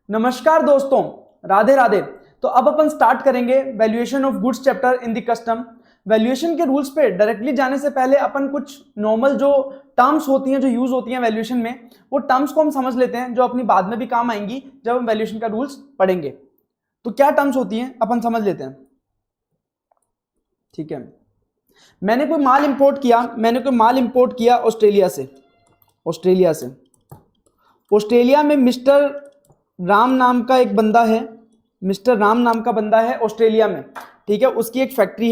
नमस्कार दोस्तों, राधे राधे। तो अब अपन स्टार्ट करेंगे valuation of goods chapter in the custom. Valuation के रूल्स पे डायरेक्टली जाने से पहले अपन कुछ नॉर्मल जो टर्म्स होती हैं, जो यूज होती हैं वैल्यूएशन में, वो टर्म्स को हम समझ लेते हैं, जो अपनी बाद में भी काम आएंगी जब हम वैल्यूएशन का रूल्स पढ़ेंगे। तो क्या टर्म्स होती हैं अपन समझ लेते हैं। ठीक है, मैंने कोई माल इंपोर्ट किया ऑस्ट्रेलिया से। ऑस्ट्रेलिया में मिस्टर राम नाम का बंदा है ऑस्ट्रेलिया में। ठीक है, उसकी एक फैक्ट्री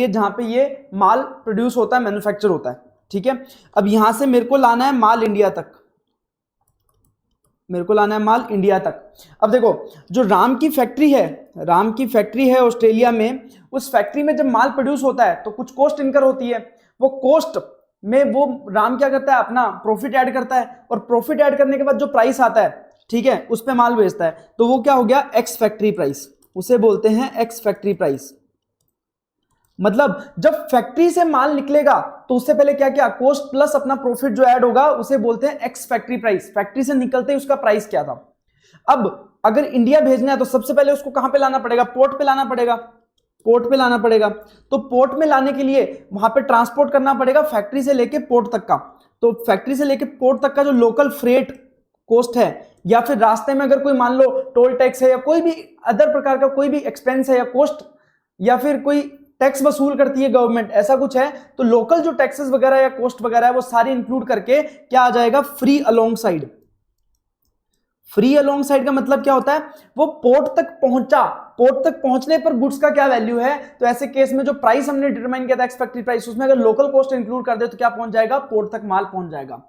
है जहां पे ये माल प्रोड्यूस होता है, मैन्युफैक्चर होता है। ठीक है, अब यहां से मेरे को लाना है माल इंडिया तक। अब देखो, जो राम की फैक्ट्री है ऑस्ट्रेलिया में, उस फैक्ट्री में जब माल प्रोड्यूस होता है तो कुछ कॉस्ट इनकर होती है। वो कॉस्ट में वो राम क्या करता है, अपना प्रॉफिट ऐड करता है, और प्रॉफिट ऐड करने के बाद जो प्राइस आता है, ठीक है, उस पे माल बेचता है। तो वो क्या हो गया, एक्स फैक्ट्री प्राइस। उसे बोलते हैं एक्स फैक्ट्री प्राइस। मतलब जब फैक्ट्री से माल निकलेगा तो उससे पहले क्या क्या, कॉस्ट प्लस अपना प्रॉफिट जो ऐड होगा, उसे बोलते हैं एक्स फैक्ट्री प्राइस। फैक्ट्री से निकलते ही उसका प्राइस क्या था। अब अगर इंडिया भेजना है तो सबसे पहले उसको कहां पे लाना पड़ेगा, पोर्ट पे लाना पड़ेगा। तो पोर्ट में लाने के लिए वहां पे ट्रांसपोर्ट करना पड़ेगा फैक्ट्री से लेके पोर्ट तक का। तो फैक्ट्री से लेके पोर्ट तक का जो लोकल फ्रेट कॉस्ट है, या फिर रास्ते में अगर कोई मान लो टोल टैक्स है या कोई भी अदर प्रकार का कोई भी एक्सपेंस है या कॉस्ट, या फिर कोई टैक्स वसूल करती है गवर्नमेंट, ऐसा कुछ है, तो लोकल जो टैक्सेस वगैरह या कॉस्ट वगैरह है वो सारी इंक्लूड करके क्या आ जाएगा, फ्री अलोंग साइड का मतलब क्या होता है, वो पोर्ट तक पहुंचने पर गुड्स का क्या वैल्यू है। तो ऐसे केस में जो प्राइस हमने डिटरमाइन किया था एक्स फैक्ट्री प्राइस, उसमें अगर लोकल कॉस्ट इंक्लूड कर दे तो क्या पहुंच जाएगा, पोर्ट तक माल पहुंच जाएगा।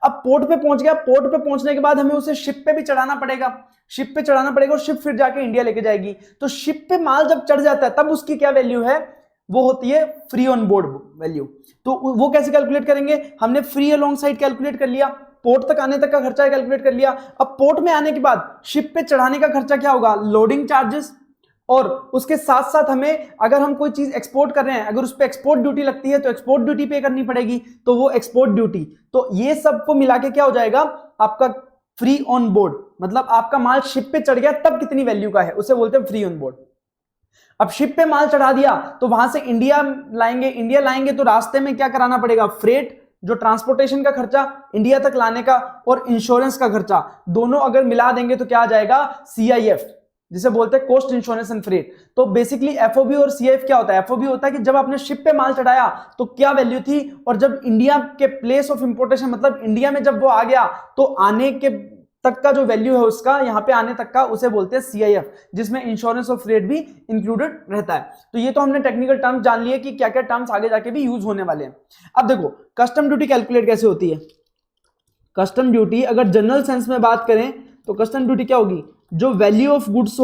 अब पोर्ट पे पहुंच गया, पोर्ट पे पहुंचने के बाद हमें उसे शिप पे चढ़ाना पड़ेगा और शिप फिर जाके इंडिया लेके जाएगी। तो शिप पे माल जब चढ़ जाता है तब उसकी क्या वैल्यू है, वो होती है फ्री ऑन बोर्ड वैल्यू। तो वो कैसे कैलकुलेट करेंगे, हमने फ्री अलोंग साइड कैलकुलेट कर लिया, पोर्ट तक आने तक का खर्चा कैलकुलेट कर लिया। अब पोर्ट में आने के बाद शिप पे चढ़ाने का खर्चा क्या होगा, लोडिंग चार्जेस, और उसके साथ साथ हमें अगर हम कोई चीज एक्सपोर्ट कर रहे हैं, अगर उस पर एक्सपोर्ट ड्यूटी लगती है तो एक्सपोर्ट ड्यूटी पे करनी पड़ेगी, तो वो एक्सपोर्ट ड्यूटी। तो ये सबको मिला के क्या हो जाएगा आपका फ्री ऑन बोर्ड। मतलब आपका माल शिप पे चढ़ गया तब कितनी वैल्यू का है, उसे बोलते हैं फ्री ऑन बोर्ड। अब शिप पे माल चढ़ा दिया तो वहां से इंडिया लाएंगे तो रास्ते में क्या कराना पड़ेगा, फ्रेट, जो ट्रांसपोर्टेशन का खर्चा इंडिया तक लाने का, और इंश्योरेंस का खर्चा, दोनों अगर मिला देंगे तो क्या आ जाएगा, CIF, जिसे बोलते हैं कॉस्ट इंश्योरेंस एंड फ्रेट। तो बेसिकली FOB और CIF क्या होता है, FOB होता है कि जब आपने शिप पे माल चढ़ाया तो क्या वैल्यू थी, और जब इंडिया के प्लेस ऑफ इंपोर्टेशन, मतलब इंडिया में जब वो आ गया तो आने के तक का जो वैल्यू है उसका, यहां पे आने तक का, उसे बोलते हैं CIF, जिसमें इंश्योरेंस और फ्रेट भी इंक्लूडेड रहता है। तो ये तो हमने टेक्निकल टर्म्स जान लिए कि क्या क्या टर्म्स आगे जाके भी यूज होने वाले हैं। अब देखो कस्टम ड्यूटी कैलकुलेट कैसे होती है। कस्टम ड्यूटी अगर जनरल सेंस में बात करें तो कस्टम ड्यूटी क्या होगी, जो वैल्यू ऑफ गुड्स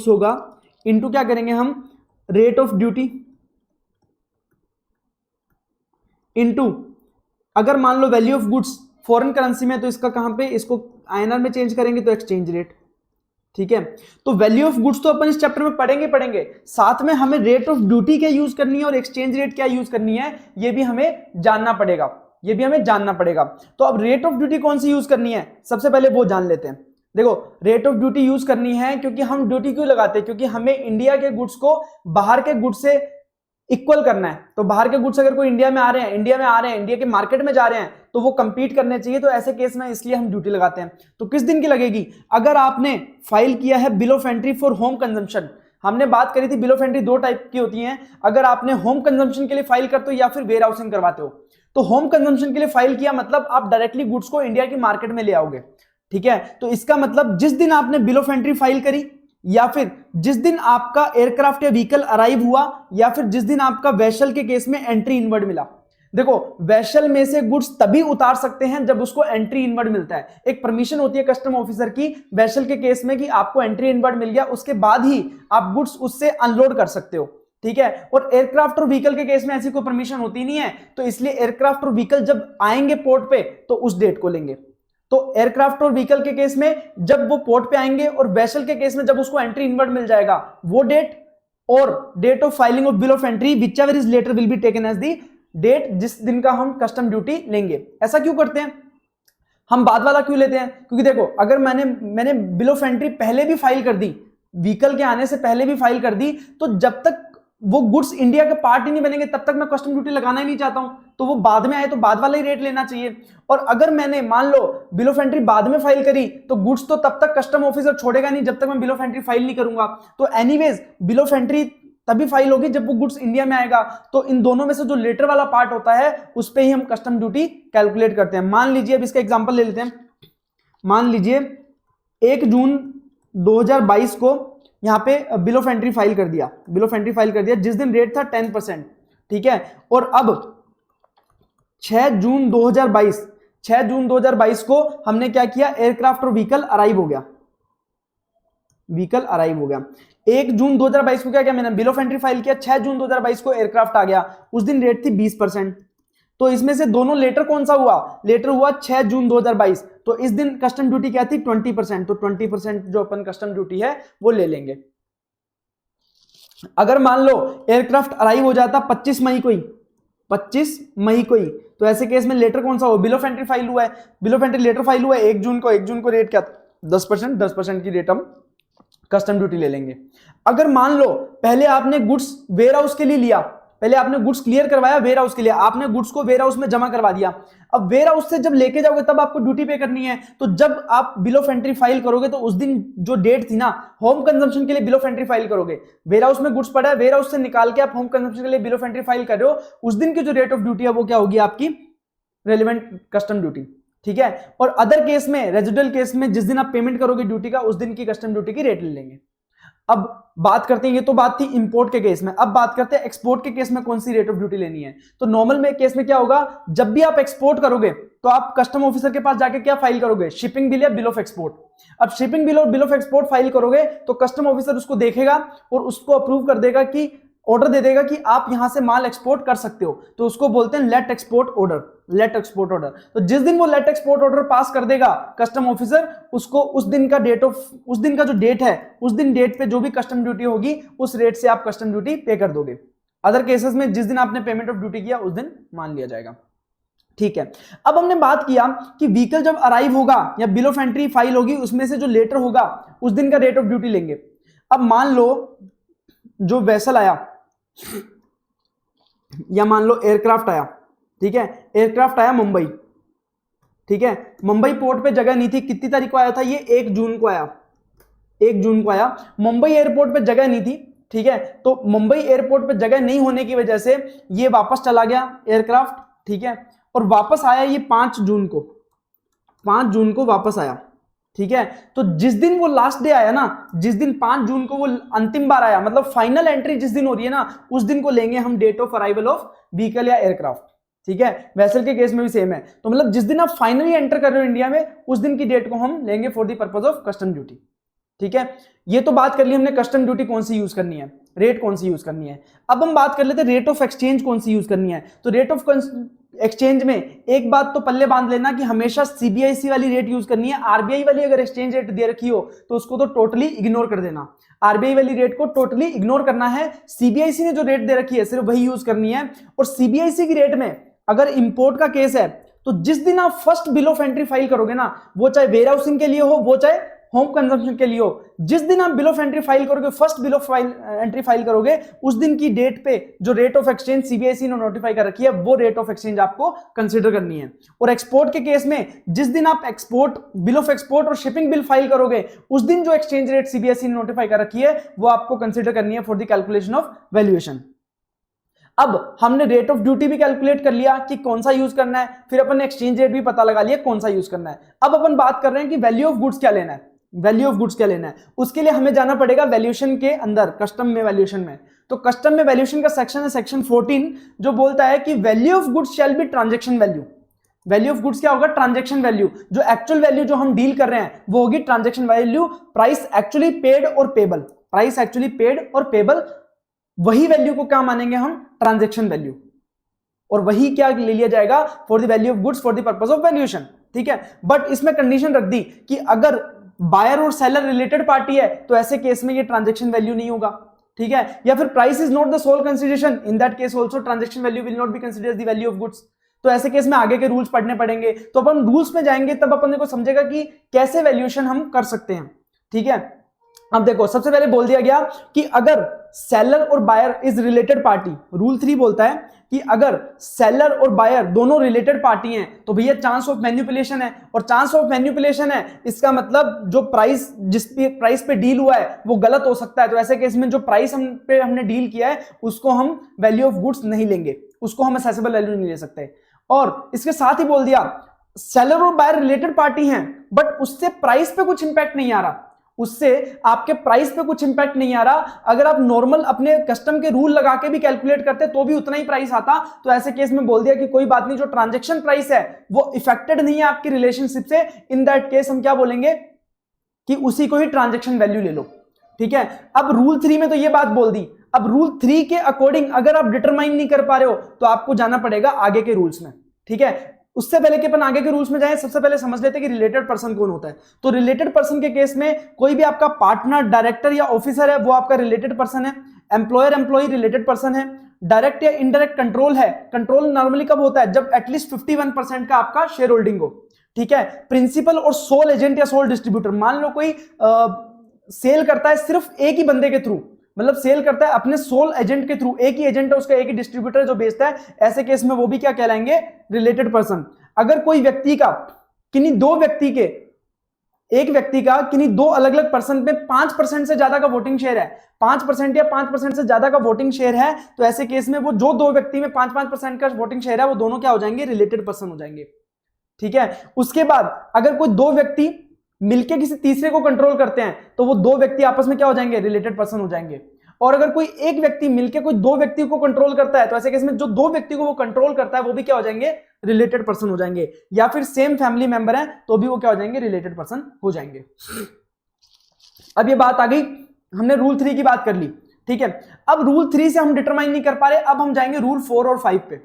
होगा इनटू क्या करेंगे हम, रेट ऑफ ड्यूटी, इनटू, अगर मान low value of goods foreign currency में तो इसका कहां पे, इसको INR में चेंज करेंगे तो एक्सचेंज रेट। ठीक है, तो वैल्यू ऑफ गुड्स तो अपन इस चैप्टर में पढ़ेंगे, साथ में हमें रेट ऑफ ड्यूटी क्या यूज करनी है और एक्सचेंज रेट क्या यूज करनी है, ये भी हमें जानना पड़ेगा। तो अब रेट ऑफ ड्यूटी कौन सी यूज करनी है, सबसे पहले वो जान लेते हैं। देखो रेट ऑफ ड्यूटी यूज करनी है क्योंकि हम ड्यूटी क्यों लगाते हैं, क्योंकि हमें इंडिया के गुड्स को बाहर के गुड्स से इक्वल करना है। तो बाहर के गुड्स अगर कोई इंडिया में आ रहे हैं, इंडिया के मार्केट में जा रहे हैं, तो वो कंपीट करने चाहिए। तो ऐसे केस में इसलिए हम ड्यूटी लगाते हैं। तो किस दिन की लगेगी, अगर आपने फाइल किया है bill of entry for home consumption. हमने बात करी थी बिल ऑफ एंट्री दो टाइप की होती हैं, अगर आपने होम कंजम्पशन के लिए फाइल करते हो या फिर वेयर हाउसिंग करवाते हो। तो होम कंजम्पशन के लिए फाइल किया मतलब आप डायरेक्टली गुड्स को इंडिया की मार्केट में ले आओगे। ठीक है, तो इसका मतलब जिस दिन आपने बिल ऑफ एंट्री फाइल करी, या फिर जिस दिन आपका एयरक्राफ्ट या व्हीकल अराइव हुआ, या फिर जिस दिन आपका वेसल के केस में एंट्री इनवर्ड मिला। देखो वेसल में से गुड्स तभी उतार सकते हैं जब उसको एंट्री इनवर्ड मिलता है। एक परमिशन होती है कस्टम ऑफिसर की वेसल के केस में कि आपको एंट्री इनवर्ड मिल गया, उसके बाद ही आप गुड्स उससे अनलोड कर सकते हो। ठीक है, और एयरक्राफ्ट और व्हीकल के केस में ऐसी कोई परमिशन होती नहीं है। तो इसलिए एयरक्राफ्ट और व्हीकल जब आएंगे पोर्ट पे तो उस डेट को लेंगे। तो एयरक्राफ्ट और व्हीकल के केस में जब वो पोर्ट पे आएंगे, और वेसल के केस में जब उसको एंट्री इनवर्ड मिल जाएगा, वो डेट और date of filing of bill of entry whichever is later will be taken as the date जिस दिन का हम कस्टम ड्यूटी लेंगे। ऐसा क्यों करते हैं, हम बाद वाला क्यों लेते हैं? क्योंकि देखो अगर मैंने बिल ऑफ एंट्री पहले भी फाइल कर दी, व्हीकल के आने से पहले भी फाइल कर दी, तो जब तक वो गुड्स इंडिया के पार्ट ही नहीं बनेंगे तब तक मैं कस्टम ड्यूटी लगाना ही नहीं चाहता हूं, तो वो बाद में आए तो बाद वाला ही रेट लेना चाहिए। और अगर मैंने मान लो बिल ऑफ एंट्री बाद में फाइल करी तो गुड्स तो तब तक कस्टम ऑफिसर छोड़ेगा नहीं जब तक मैं बिल ऑफ एंट्री फाइल नहीं करूंगा। तो एनीवेज बिल ऑफ एंट्री तभी फाइल होगी जब वो गुड्स इंडिया में आएगा। तो इन दोनों में से जो लेटर वाला पार्ट होता है उस पर ही हम कस्टम ड्यूटी कैलकुलेट करते हैं। मान लीजिए अब इसका एग्जांपल ले लेते हैं। मान लीजिए 1 जून 2022 को यहां पे बिल ऑफ एंट्री फाइल कर दिया, बिल ऑफ एंट्री फाइल कर दिया जिस दिन रेट था 10%, ठीक है। और अब 6 जून 2022 को हमने क्या किया, एयरक्राफ्ट और व्हीकल अराइव हो गया, व्हीकल अराइव हो गया। 1 जून 2022 को क्या किया मैंने, बिल ऑफ एंट्री फाइल किया, 6 जून 2022 को एयरक्राफ्ट आ गया, उस दिन रेट थी 20%। तो इसमें से दोनों लेटर कौन सा हुआ, लेटर हुआ 6 जून 2022, तो इस दिन कस्टम ड्यूटी क्या थी 20%, तो 20% जो अपन कस्टम ड्यूटी है वो ले लेंगे। अगर मान लो एयरक्राफ्ट अराइव हो जाता 25 मई को ही, 25 मई को ही, तो ऐसे केस में लेटर कौन सा हो, बिल ऑफ एंट्री फाइल हुआ है, bill of entry later file हुआ है 1 जून को, 1 जून को रेट क्या 10% की रेट हम कस्टम ड्यूटी ले लेंगे। अगर मान लो पहले आपने गुड्स वेयर हाउस के लिए लिया, पहले आपने गुड्स क्लियर करवाया वेयर हाउस के लिए, आपने गुड्स को वेयर हाउस में जमा करवा दिया, अब वेयर हाउस से जब लेके जाओगे तब आपको ड्यूटी पे करनी है। तो जब आप बिल ऑफ एंट्री फाइल करोगे तो उस दिन जो डेट थी ना, होम कंजम्पशन के लिए बिल ऑफ एंट्री फाइल करोगे, वेयर हाउस में गुड्स पड़ा है, वेयर हाउस से निकाल के आप होम कंजम्पशन के लिए बिल ऑफ एंट्री फाइल कर रहे हो, उस दिन की जो रेट ऑफ ड्यूटी है वो क्या होगी आपकी, रेलेवेंट कस्टम ड्यूटी, ठीक है। और अदर केस में, रेजिडुअल केस में जिस दिन आप पेमेंट करोगे ड्यूटी का, उस दिन की कस्टम ड्यूटी की रेट ले लेंगे। अब बात करते हैं, ये तो बात थी इंपोर्ट के केस में, अब बात करते हैं एक्सपोर्ट के केस में कौन सी रेट ऑफ ड्यूटी लेनी है। तो नॉर्मल में केस में क्या होगा, जब भी आप एक्सपोर्ट करोगे तो आप कस्टम ऑफिसर के पास जाके क्या फाइल करोगे, शिपिंग बिल या बिल ऑफ एक्सपोर्ट। अब शिपिंग बिल और बिल ऑफ एक्सपोर्ट फाइल करोगे तो कस्टम ऑफिसर उसको देखेगा और उसको अप्रूव कर देगा, कि ऑर्डर दे देगा कि आप यहां से माल एक्सपोर्ट कर सकते हो, तो उसको बोलते हैं let export order, let export order. तो जिस दिन वो लेट एक्सपोर्ट ऑर्डर पास कर देगा कस्टम ऑफिसर, उसको उस दिन का उस दिन का जो डेट है, उस दिन डेट पे जो भी कस्टम ड्यूटी होगी उस रेट से आप कस्टम ड्यूटी पे कर दोगे। अदर केसेस में जिस दिन आपने पेमेंट ऑफ ड्यूटी किया उस दिन मान लिया जाएगा, ठीक है। अब हमने बात किया कि व्हीकल जब अराइव होगा या बिल ऑफ एंट्री फाइल होगी, उसमें से जो लेटर होगा उस दिन का रेट ऑफ ड्यूटी लेंगे। अब मान लो जो वेसल आया या मान लो एयरक्राफ्ट आया, ठीक है, एयरक्राफ्ट आया मुंबई, ठीक है, मुंबई पोर्ट पे जगह नहीं थी, कितनी तारीख को आया था ये, 1 जून को आया, 1 जून को आया, मुंबई एयरपोर्ट पे जगह नहीं थी, ठीक है। तो मुंबई एयरपोर्ट पे जगह नहीं होने की वजह से ये वापस चला गया एयरक्राफ्ट, ठीक है, और वापस आया ये 5 जून को, 5 जून को वापस आया, ठीक है। तो जिस दिन वो लास्ट डे आया ना, जिस दिन 5 जून को वो अंतिम बार आया, मतलब फाइनल एंट्री जिस दिन हो रही है ना, उस दिन को लेंगे हम date of arrival of vehicle या एयरक्राफ्ट, ठीक है। वेसल के केस में भी सेम है। तो मतलब जिस दिन आप फाइनली एंटर कर रहे हो इंडिया में, उस दिन की डेट को हम लेंगे for the purpose of custom duty, ठीक है। ये तो बात कर ली हमने कस्टम ड्यूटी कौन सी यूज करनी है, रेट कौन सी यूज करनी है। अब हम बात कर लेते हैं रेट ऑफ एक्सचेंज कौन सी यूज करनी है। तो रेट ऑफ एक्सचेंज में एक बात तो पल्ले बांध लेना कि हमेशा सीबीआईसी वाली रेट यूज करनी है। आरबीआई वाली अगर एक्सचेंज रेट दे रखी हो तो उसको तो टोटली इग्नोर कर देना, आरबीआई वाली रेट को टोटली इग्नोर करना है। सीबीआईसी ने जो रेट दे रखी है सिर्फ वही यूज करनी है। और सीबीआईसी की रेट में अगर इंपोर्ट का केस है तो जिस दिन आप first bill of entry file करोगे ना, वो चाहे वेयर हाउसिंग के लिए हो, वो चाहे होम कंजम्पशन के लिए हो, जिस दिन आप बिल ऑफ एंट्री फाइल करोगे, first bill of entry file करोगे, उस दिन की डेट पे जो रेट ऑफ एक्सचेंज सीबीआईसी ने नोटिफाई कर रखी है वो रेट ऑफ एक्सचेंज आपको कंसीडर करनी है। और एक्सपोर्ट के केस में जिस दिन आप एक्सपोर्ट बिल ऑफ एक्सपोर्ट और शिपिंग बिल फाइल करोगे, उस दिन जो एक्सचेंज रेट सीबीआईसी ने नोटिफाई कर रखी है वो आपको कंसीडर करनी है for the calculation of valuation. अब हमने रेट ऑफ ड्यूटी भी कैलकुलेट कर लिया कि कौन सा यूज करना है, फिर अपन ने एक्सचेंज रेट भी पता लगा लिया कौन सा यूज करना है। अब अपन बात कर रहे हैं कि वैल्यू ऑफ गुड्स क्या लेना है, वैल्यू ऑफ गुड्स क्या लेना है। उसके लिए हमें जाना पड़ेगा वैल्यूएशन के अंदर, कस्टम में वैल्यूएशन में। तो कस्टम में वैल्यूएशन का सेक्शन है सेक्शन 14, जो बोलता है कि value of goods shall be transaction value. Value of goods क्या होगा, ट्रांजैक्शन वैल्यू। जो एक्चुअल वैल्यू जो हम डील कर रहे हैं वो होगी transaction value. Price actually paid और पेबल, प्राइस एक्चुअली पेड और पेबल, वही वैल्यू को क्या मानेंगे हम, ट्रांजैक्शन वैल्यू। और वही क्या ले लिया जाएगा for the value of goods for the purpose of valuation, ठीक है। बट इसमें कंडीशन रख दी कि अगर बायर और सेलर रिलेटेड पार्टी है तो ऐसे केस में ये ट्रांजैक्शन वैल्यू नहीं होगा, ठीक है। या फिर price is not the sole consideration, in that case also transaction value will not be considered as the value of goods. तो ऐसे केस में आगे के रूल्स पढ़ने पड़ेंगे। तो अपन रूल्स में जाएंगे तब अपन को समझेगा कि कैसे वैल्यूएशन हम कर सकते हैं। ठीक है, अब देखो सबसे पहले बोल दिया गया कि अगर सेलर और buyer is related party, rule 3 बोलता है कि अगर सेलर और बायर दोनों रिलेटेड पार्टी हैं तो भैया चांस ऑफ मैनिपुलेशन है, और चांस ऑफ मैनिपुलेशन है इसका मतलब जो प्राइस जिस प्राइस पे डील हुआ है वो गलत हो सकता है। तो ऐसे केस में जो प्राइस हमने डील किया है उसको हम वैल्यू ऑफ गुड्स नहीं लेंगे, उसको हम असेसेबल वैल्यू नहीं ले सकते। और इसके साथ ही बोल दिया सेलर और बायर रिलेटेड पार्टी हैं बट उससे प्राइस पे कुछ इंपैक्ट नहीं आ रहा, उससे आपके प्राइस पे कुछ इंपैक्ट नहीं आ रहा। अगर आप नॉर्मल अपने कस्टम के रूल लगा के भी कैलकुलेट करते तो भी उतना ही प्राइस आता। तो ऐसे केस में बोल दिया कि कोई बात नहीं, जो ट्रांजैक्शन प्राइस है वो इफेक्टेड नहीं है आपकी रिलेशनशिप से, इन दैट केस हम क्या बोलेंगे कि उसी को ही ट्रांजैक्शन वैल्यू ले लो। ठीक है, अब रूल 3 में तो ये बात बोल दी। अब रूल 3 के अकॉर्डिंग अगर आप डिटरमाइन नहीं कर पा रहे हो तो आपको जाना पड़ेगा आगे के रूल्स में। ठीक है, उससे पहले कि अपन आगे के रूल्स में जाएं सबसे पहले समझ लेते हैं कि रिलेटेड पर्सन कौन होता है। तो रिलेटेड पर्सन के केस में कोई भी आपका पार्टनर, डायरेक्टर या ऑफिसर है वो आपका रिलेटेड पर्सन है। एम्प्लॉयर एम्प्लॉय रिलेटेड पर्सन है। डायरेक्ट या इनडायरेक्ट कंट्रोल है। कंट्रोल नॉर्मली कब होता है, जब एटलीस्ट 51% का आपका शेयर होल्डिंग हो। ठीक है, प्रिंसिपल और सोल एजेंट या सोल डिस्ट्रीब्यूटर, मान लो कोई सेल करता है सिर्फ एक ही बंदे के थ्रू, मतलब सेल करता है अपने सोल एजेंट के थ्रू, एक ही एजेंट है उसका, एक ही डिस्ट्रीब्यूटर है जो बेचता है, ऐसे केस में वो भी क्या कहलाएंगे, रिलेटेड पर्सन। अगर कोई व्यक्ति का किन्हीं दो व्यक्ति के, एक व्यक्ति का किन्हीं दो अलग अलग पर्सन में 5% से ज्यादा का वोटिंग शेयर है, 5% या 5% से ज्यादा का वोटिंग शेयर है, तो ऐसे केस में वो जो दो व्यक्ति में 5-5% का वोटिंग शेयर है वो दोनों क्या हो जाएंगे, रिलेटेड पर्सन हो जाएंगे। ठीक है, उसके बाद अगर कोई दो व्यक्ति मिलके किसी तीसरे को कंट्रोल करते हैं तो वो दो व्यक्ति आपस में क्या हो जाएंगे, रिलेटेड पर्सन हो जाएंगे। और अगर कोई एक व्यक्ति मिलके कोई दो व्यक्ति को कंट्रोल करता है तो ऐसे केस में जो दो व्यक्ति को वो कंट्रोल करता है वो भी क्या हो जाएंगे, रिलेटेड पर्सन हो जाएंगे। या फिर सेम फैमिली मेंबर है तो भी वो क्या हो जाएंगे, रिलेटेड पर्सन हो जाएंगे। अब ये बात आ गई, हमने रूल 3 की बात कर ली। ठीक है, अब रूल 3 से हम डिटरमाइन नहीं कर पा रहे, अब हम जाएंगे रूल 4 और 5 पे।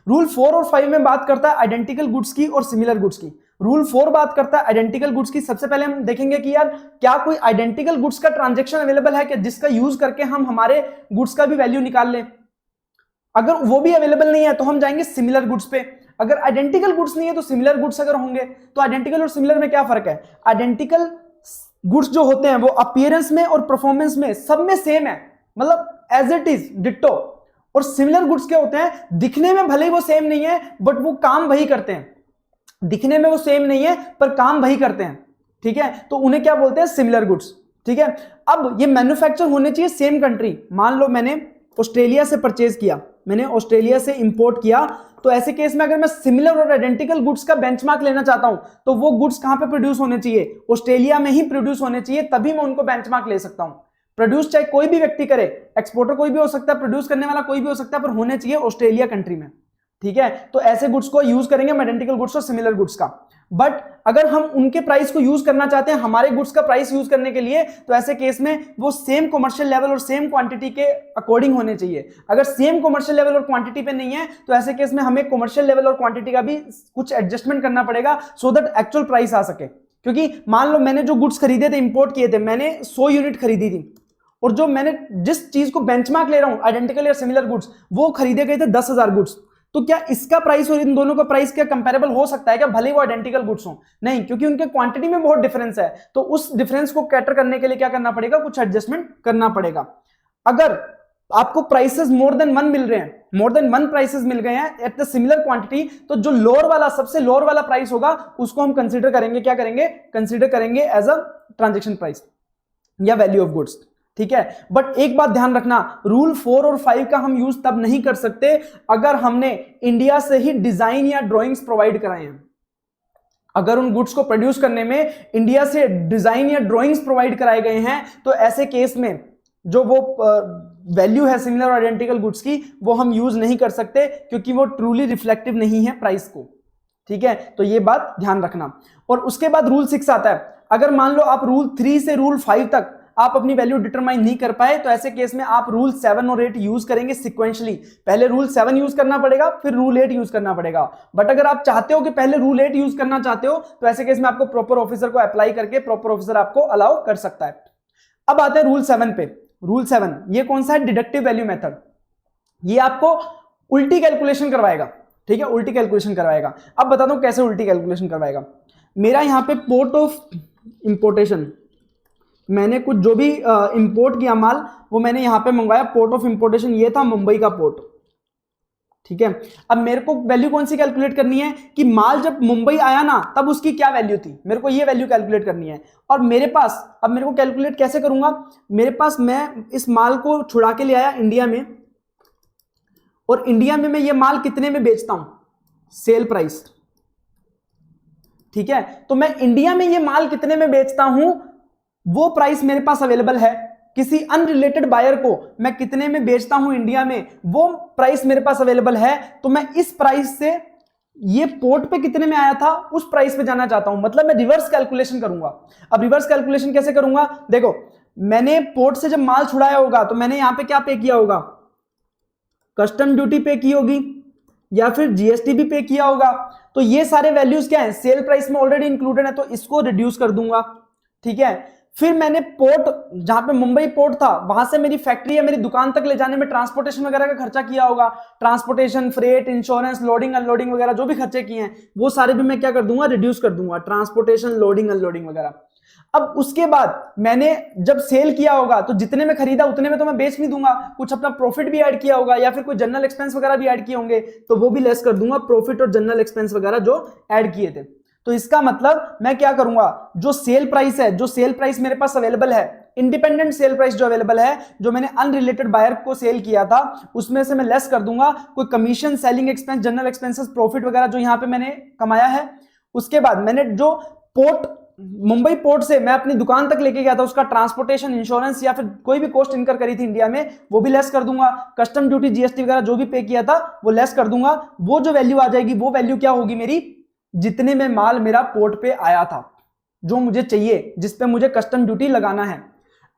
रूल 4 और 5 में बात करता है आइडेंटिकल गुड्स की और सिमिलर गुड्स की। रूल 4 बात करता है आइडेंटिकल गुड्स की। सबसे पहले हम देखेंगे कि यार क्या कोई आइडेंटिकल गुड्स का ट्रांजैक्शन अवेलेबल है क्या, जिसका यूज करके हम हमारे गुड्स का भी वैल्यू निकाल लें। अगर वो भी अवेलेबल नहीं है तो हम जाएंगे सिमिलर गुड्स पे। अगर आइडेंटिकल गुड्स नहीं है तो सिमिलर गुड्स अगर होंगे, तो आइडेंटिकल और सिमिलर में क्या फर्क है, आइडेंटिकल गुड्स जो होते हैं वो अपीयरेंस में और परफॉर्मेंस में सब में सेम है, मतलब एज इट इज डिट्टो। और सिमिलर गुड्स क्या होते हैं, दिखने में भले ही वो सेम नहीं है बट वो काम वही करते हैं, दिखने में वो सेम नहीं है पर काम वही करते हैं। ठीक है, तो उन्हें क्या बोलते हैं, सिमिलर गुड्स। ठीक है, अब ये मैन्युफैक्चर होने चाहिए सेम कंट्री। मान लो मैंने ऑस्ट्रेलिया से परचेज किया, मैंने ऑस्ट्रेलिया से इंपोर्ट किया, तो ऐसे केस में अगर मैं सिमिलर और आइडेंटिकल गुड्स का बेंचमार्क लेना चाहता हूं तो वो गुड्स कहां पे प्रोड्यूस होने चाहिए, ऑस्ट्रेलिया में ही प्रोड्यूस होने चाहिए, तभी मैं उनको बेंचमार्क ले सकता हूं। प्रोड्यूस चाहे कोई भी व्यक्ति करे, एक्सपोर्टर कोई भी हो सकता है, प्रोड्यूस करने वाला कोई भी हो सकता है, पर होने चाहिए ऑस्ट्रेलिया कंट्री में। ठीक है, तो ऐसे गुड्स को यूज करेंगे आइडेंटिकल गुड्स और सिमिलर गुड्स का। बट अगर हम उनके प्राइस को यूज करना चाहते हैं हमारे गुड्स का प्राइस यूज करने के लिए, तो ऐसे केस में वो सेम कमर्शियल लेवल और सेम क्वांटिटी के अकॉर्डिंग होने चाहिए। अगर सेम कमर्शियल लेवल और क्वांटिटी पे नहीं है तो ऐसे केस में हमें कमर्शियल लेवल और क्वांटिटी का भी कुछ एडजस्टमेंट करना पड़ेगा सो दैट एक्चुअल प्राइस आ सके। क्योंकि मान लो मैंने जो गुड्स खरीदे थे, इंपोर्ट किए थे, मैंने 100 यूनिट खरीदी थी, और जो मैंने जिस चीज को बेंचमार्क ले रहा हूं आइडेंटिकल या सिमिलर गुड्स, वो खरीदे गए थे 10,000 गुड्स। तो क्या इसका प्राइस और इन दोनों का प्राइस क्या कंपैरेबल हो सकता है क्या, भले वो आइडेंटिकल गुड्स हो? नहीं, क्योंकि उनके क्वांटिटी में बहुत डिफरेंस है। तो उस डिफरेंस को कैटर करने के लिए क्या करना पड़ेगा, कुछ एडजस्टमेंट करना पड़ेगा। अगर आपको प्राइसेस मोर देन वन मिल रहे हैं, मोर देन वन प्राइसेस मिल गए हैं एट द सिमिलर क्वांटिटी, तो जो लोअर वाला, सबसे लोअर वाला प्राइस होगा उसको हम कंसीडर करेंगे, क्या करेंगे, कंसीडर करेंगे एज अ ट्रांजैक्शन प्राइस या वैल्यू ऑफ गुड्स। ठीक है, बट एक बात ध्यान रखना, रूल 4 और 5 का हम यूज तब नहीं कर सकते अगर हमने इंडिया से ही डिजाइन या ड्राइंग्स प्रोवाइड कराए हैं। अगर उन गुड्स को प्रोड्यूस करने में इंडिया से डिजाइन या ड्राइंग्स प्रोवाइड कराए गए हैं तो ऐसे केस में जो वो वैल्यू है सिमिलर और आइडेंटिकल गुड्स की, वो हम यूज नहीं कर सकते क्योंकि वो ट्रूली रिफ्लेक्टिव नहीं है प्राइस को। ठीक है, तो ये बात ध्यान रखना। और उसके बाद रूल 6 आता है। अगर मान लो आप रूल 3 से रूल 5 तक आप अपनी वैल्यू डिटरमाइन नहीं कर पाए तो ऐसे केस में आप रूल 7 और 8 यूज करेंगे सिक्वेंशली। पहले रूल 7 यूज करना पड़ेगा, फिर रूल 8 यूज करना पड़ेगा। बट अगर आप चाहते हो कि पहले रूल 8 यूज करना चाहते हो तो ऐसे केस में आपको प्रॉपर ऑफिसर को अप्लाई करके प्रॉपर ऑफिसर आपको अलाउ कर सकता है। अब आते हैं रूल 7 पे। रूल 7 ये कौन सा है, डिडक्टिव वैल्यू मेथड। ये आपको उल्टी कैलकुलेशन करवाएगा। ठीक है, उल्टी कैलकुलेशन करवाएगा। अब बताता हूं कैसे उल्टी कैलकुलेशन करवाएगा। मेरा यहां पे पोर्ट ऑफ इंपोर्टेशन, मैंने कुछ जो भी इंपोर्ट किया माल वो मैंने यहां पे मंगवाया, पोर्ट ऑफ इंपोर्टेशन ये था मुंबई का पोर्ट, ठीक है। अब मेरे को वैल्यू कौन सी कैलकुलेट करनी है कि माल जब मुंबई आया ना तब उसकी क्या वैल्यू थी, मेरे को ये वैल्यू कैलकुलेट करनी है। और मेरे पास अब मेरे को कैलकुलेट कैसे करूंगा, मेरे पास मैं इस माल को छुड़ा के ले आया इंडिया में, और इंडिया में मैं ये माल कितने में बेचता हूं, सेल प्राइस, ठीक है। तो मैं इंडिया में ये माल कितने में बेचता हूं वो प्राइस मेरे पास अवेलेबल है। किसी अनरिलेटेड बायर को मैं कितने में बेचता हूं इंडिया में वो प्राइस मेरे पास अवेलेबल है। तो मैं इस प्राइस से ये पोर्ट पे कितने में आया था उस प्राइस पे जाना चाहता हूं, मतलब मैं रिवर्स कैलकुलेशन करूंगा। अब रिवर्स कैलकुलेशन कैसे करूंगा, देखो मैंने पोर्ट से जब माल छुड़ाया होगा तो मैंने यहां पे क्या पे किया होगा, कस्टम ड्यूटी पे की होगी या फिर जीएसटी भी पे किया होगा। तो ये सारे वैल्यूज क्या है, सेल प्राइस में ऑलरेडी इंक्लूडेड है, तो इसको रिड्यूस कर दूंगा, ठीक है। फिर मैंने पोर्ट, जहां पे मुंबई पोर्ट था वहां से मेरी फैक्ट्री या मेरी दुकान तक ले जाने में ट्रांसपोर्टेशन वगैरह का खर्चा किया होगा, transportation, freight, insurance, loading unloading वगैरह जो भी खर्चे किए हैं वो सारे भी मैं क्या कर दूंगा, रिड्यूस कर दूंगा, ट्रांसपोर्टेशन, लोडिंग अनलोडिंग वगैरह। अब उसके बाद मैंने जब सेल किया होगा तो जितने में खरीदा उतने में तो मैं बेच नहीं दूंगा, कुछ अपना प्रॉफिट भी ऐड किया होगा या फिर कोई जनरल एक्सपेंस वगैरह भी ऐड किए होंगे तो वो भी लेस कर दूंगा, प्रॉफिट और जनरल एक्सपेंस वगैरह जो ऐड किए थे। तो इसका मतलब मैं क्या करूंगा, जो सेल प्राइस है, जो सेल प्राइस मेरे पास अवेलेबल है, इंडिपेंडेंट सेल प्राइस जो अवेलेबल है, जो मैंने अनरिलेटेड बायर को सेल किया था उसमें से मैं लेस कर दूंगा कोई commission, selling expense, general expenses, profit वगैरह जो यहां पे मैंने कमाया है। उसके बाद मैंने जो पोर्ट, मुंबई पोर्ट से मैं अपनी दुकान तक लेके गया था उसका ट्रांसपोर्टेशन, इंश्योरेंस या फिर कोई भी कॉस्ट इनकर करी थी इंडिया में वो भी लेस कर दूंगा, कस्टम ड्यूटी, जीएसटी वगैरह जो भी पे किया था वो लेस कर दूंगा। वो जो वैल्यू आ जाएगी वो वैल्यू क्या होगी मेरी, जितने में माल मेरा पोर्ट पे आया था, जो मुझे चाहिए, जिस पे मुझे कस्टम ड्यूटी लगाना है।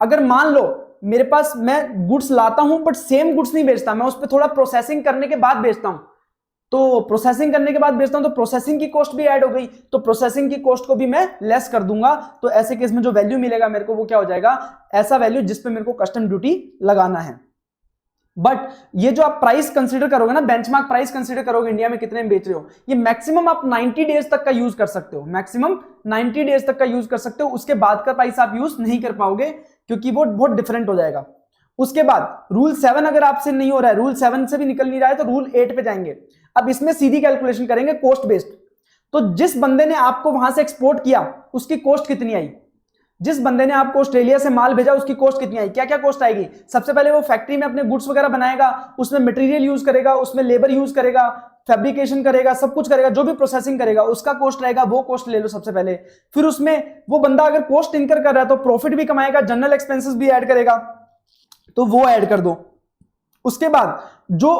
अगर मान लो मेरे पास मैं गुड्स लाता हूं बट सेम गुड्स नहीं बेचता, मैं उस पर थोड़ा प्रोसेसिंग करने के बाद बेचता हूं, तो प्रोसेसिंग करने के बाद बेचता हूं तो प्रोसेसिंग की कॉस्ट भी ऐड हो गई, तो प्रोसेसिंग की कॉस्ट को भी मैं लेस कर दूंगा। तो ऐसे केस में जो वैल्यू मिलेगा मेरे को वो क्या हो जाएगा, ऐसा वैल्यू जिस पे मेरे को कस्टम ड्यूटी लगाना है। बट ये जो आप प्राइस कंसीडर करोगे ना, बेंचमार्क प्राइस कंसीडर करोगे इंडिया में कितने में बेच रहे हो, ये मैक्सिमम आप 90 डेज तक का यूज कर सकते हो, मैक्सिमम 90 डेज तक का यूज कर सकते हो। उसके बाद का प्राइस आप यूज नहीं कर पाओगे क्योंकि वो बहुत डिफरेंट हो जाएगा। उसके बाद रूल 7 अगर आपसे नहीं हो रहा है, रूल 7 से भी निकल नहीं रहा है तो रूल 8 पे जाएंगे। अब इसमें सीधी कैलकुलेशन करेंगे कॉस्ट बेस्ड। तो जिस बंदे ने आपको वहां से एक्सपोर्ट किया उसकी कॉस्ट कितनी आई, जिस बंदे ने आपको ऑस्ट्रेलिया से माल भेजा उसकी कॉस्ट कितनी आई, क्या क्या कॉस्ट आएगी। सबसे पहले वो फैक्ट्री में अपने गुड्स वगैरह बनाएगा, उसमें मटेरियल यूज करेगा, उसमें लेबर यूज करेगा, फैब्रिकेशन करेगा, सब कुछ करेगा, जो भी प्रोसेसिंग करेगा उसका कॉस्ट रहेगा, वो कॉस्ट ले लो सबसे पहले। फिर उसमें वो बंदा अगर कॉस्ट इनकर कर रहा है तो प्रॉफिट भी कमाएगा, जनरल एक्सपेंसेस भी ऐड करेगा, तो वो ऐड कर दो। उसके बाद जो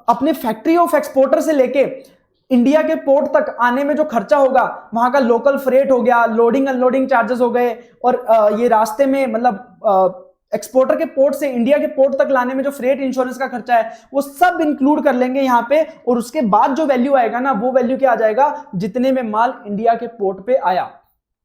अपने फैक्ट्री ऑफ एक्सपोर्टर से लेके इंडिया के पोर्ट तक आने में जो खर्चा होगा, वहां का लोकल फ्रेट हो गया, लोडिंग अनलोडिंग चार्जेस हो गए, और ये रास्ते में मतलब एक्सपोर्टर के पोर्ट से इंडिया के पोर्ट तक लाने में जो फ्रेट इंश्योरेंस का खर्चा है वो सब इंक्लूड कर लेंगे यहां पे। और उसके बाद जो वैल्यू आएगा ना, वो वैल्यू क्या आ जाएगा, जितने में माल इंडिया के पोर्ट पे आया,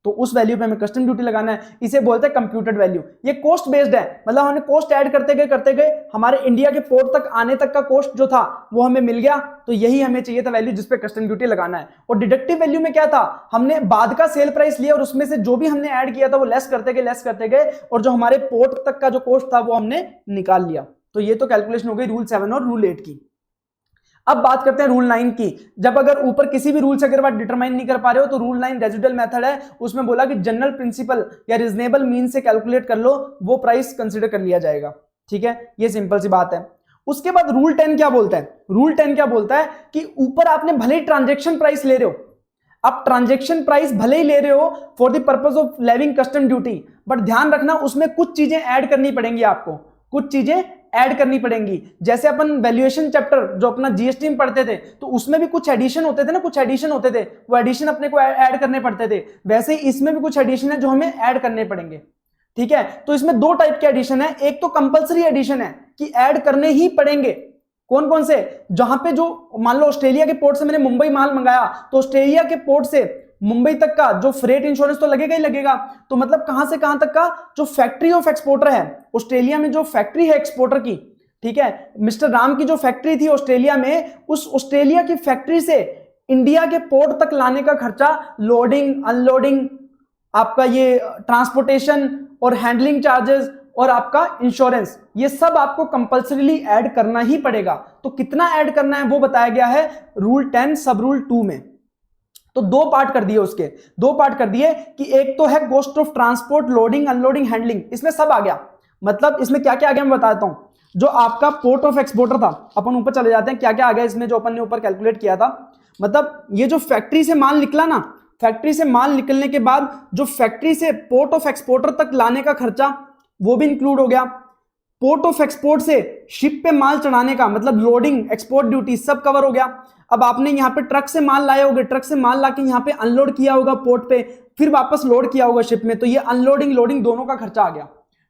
तो उस वैल्यू पे हमें कस्टम ड्यूटी लगाना है। इसे बोलते हैं कंप्यूटेड वैल्यू। ये कॉस्ट बेस्ड है, मतलब हमने कॉस्ट ऐड करते गए हमारे इंडिया के पोर्ट तक आने तक का कॉस्ट जो था वो हमें मिल गया, तो यही हमें चाहिए था वैल्यू जिस पे कस्टम ड्यूटी लगाना है। और डिडक्टिव वैल्यू में क्या था, हमने बाद का सेल प्राइस लिया और उसमें से जो भी हमने ऐड किया था वो लेस करते गए और जो हमारे पोर्ट तक का जो कॉस्ट था वो हमने निकाल लिया। तो ये तो कैलकुलेशन हो गई रूल 7 और रूल 8 की। अब बात करते हैं रूल 9 की। जब अगर ऊपर किसी भी रूल से अगर बात डिटरमाइन नहीं कर पा रहे हो तो रूल 9 रेजिडुअल मेथड है, उसमें बोला कि जनरल प्रिंसिपल या रीजनेबल मीन से कैलकुलेट कर लो, वो प्राइस कंसीडर कर लिया जाएगा। ठीक है, ये सिंपल सी बात है। उसके बाद रूल 10 क्या बोलता है, रूल 10 क्या बोलता है कि ऊपर आपने भले ही ट्रांजेक्शन प्राइस ले रहे हो, आप ट्रांजेक्शन प्राइस भले ही ले रहे हो for the purpose of levying custom duty, but ध्यान रखना उसमें कुछ चीजें ऐड करनी पड़ेंगी आपको, कुछ चीजें ऐड करनी पड़ेंगी। जैसे अपन वैल्यूएशन चैप्टर जो अपना जीएसटी में पढ़ते थे तो उसमें भी कुछ एडिशन होते थे ना, कुछ एडिशन होते थे, वो एडिशन अपने को ऐड करने पड़ते थे। वैसे ही इसमें भी कुछ एडिशन है जो हमें ऐड करने पड़ेंगे। ठीक है, तो इसमें दो टाइप के एडिशन है। एक तो कंपलसरी एडिशन है कि ऐड करने ही पड़ेंगे। कौन कौन से, जहां पे जो मान लो ऑस्ट्रेलिया के पोर्ट से मैंने मुंबई माल मंगाया तो ऑस्ट्रेलिया के पोर्ट से मुंबई तक का जो फ्रेट इंश्योरेंस तो लगेगा ही लगेगा। तो मतलब कहां से कहां तक का जो फैक्ट्री ऑफ एक्सपोर्टर है, ऑस्ट्रेलिया में जो फैक्ट्री है एक्सपोर्टर की, ठीक है, मिस्टर राम की जो फैक्ट्री थी ऑस्ट्रेलिया में, उस ऑस्ट्रेलिया की फैक्ट्री से इंडिया के पोर्ट तक लाने का खर्चा, लोडिंग अनलोडिंग, आपका ये ट्रांसपोर्टेशन और हैंडलिंग चार्जेस और आपका इंश्योरेंस, ये सब आपको कंपल्सरीली ऐड करना ही पड़ेगा। तो कितना ऐड करना है वो बताया गया है रूल 10 सब रूल 2 में। तो दो पार्ट कर दिए उसके, दो पार्ट कर दिए कि एक तो है cost of transport, loading unloading handling, इसमें सब आ गया। मतलब इसमें क्या क्या आ गया मैं बताता हूं। जो आपका पोर्ट ऑफ एक्सपोर्टर था, अपन ऊपर चले जाते हैं क्या क्या आ गया इसमें जो अपन ने ऊपर कैलकुलेट किया था। मतलब ये जो फैक्ट्री से माल निकला ना, फैक्ट्री से माल निकलने के बाद जो फैक्ट्री से पोर्ट ऑफ एक्सपोर्टर तक लाने का खर्चा वो भी इंक्लूड हो गया। पोर्ट ऑफ एक्सपोर्ट से शिप पे माल चढ़ाने का मतलब लोडिंग एक्सपोर्ट ड्यूटी सब कवर हो गया। अब आपने यहाँ पे ट्रक से माल लाए होगे, ट्रक से माल लाके यहाँ पे अनलोड किया होगा पोर्ट पे, फिर वापस लोड किया होगा शिप में, तो ये अनलोडिंग लोडिंग दोनों का खर्चा आ गया।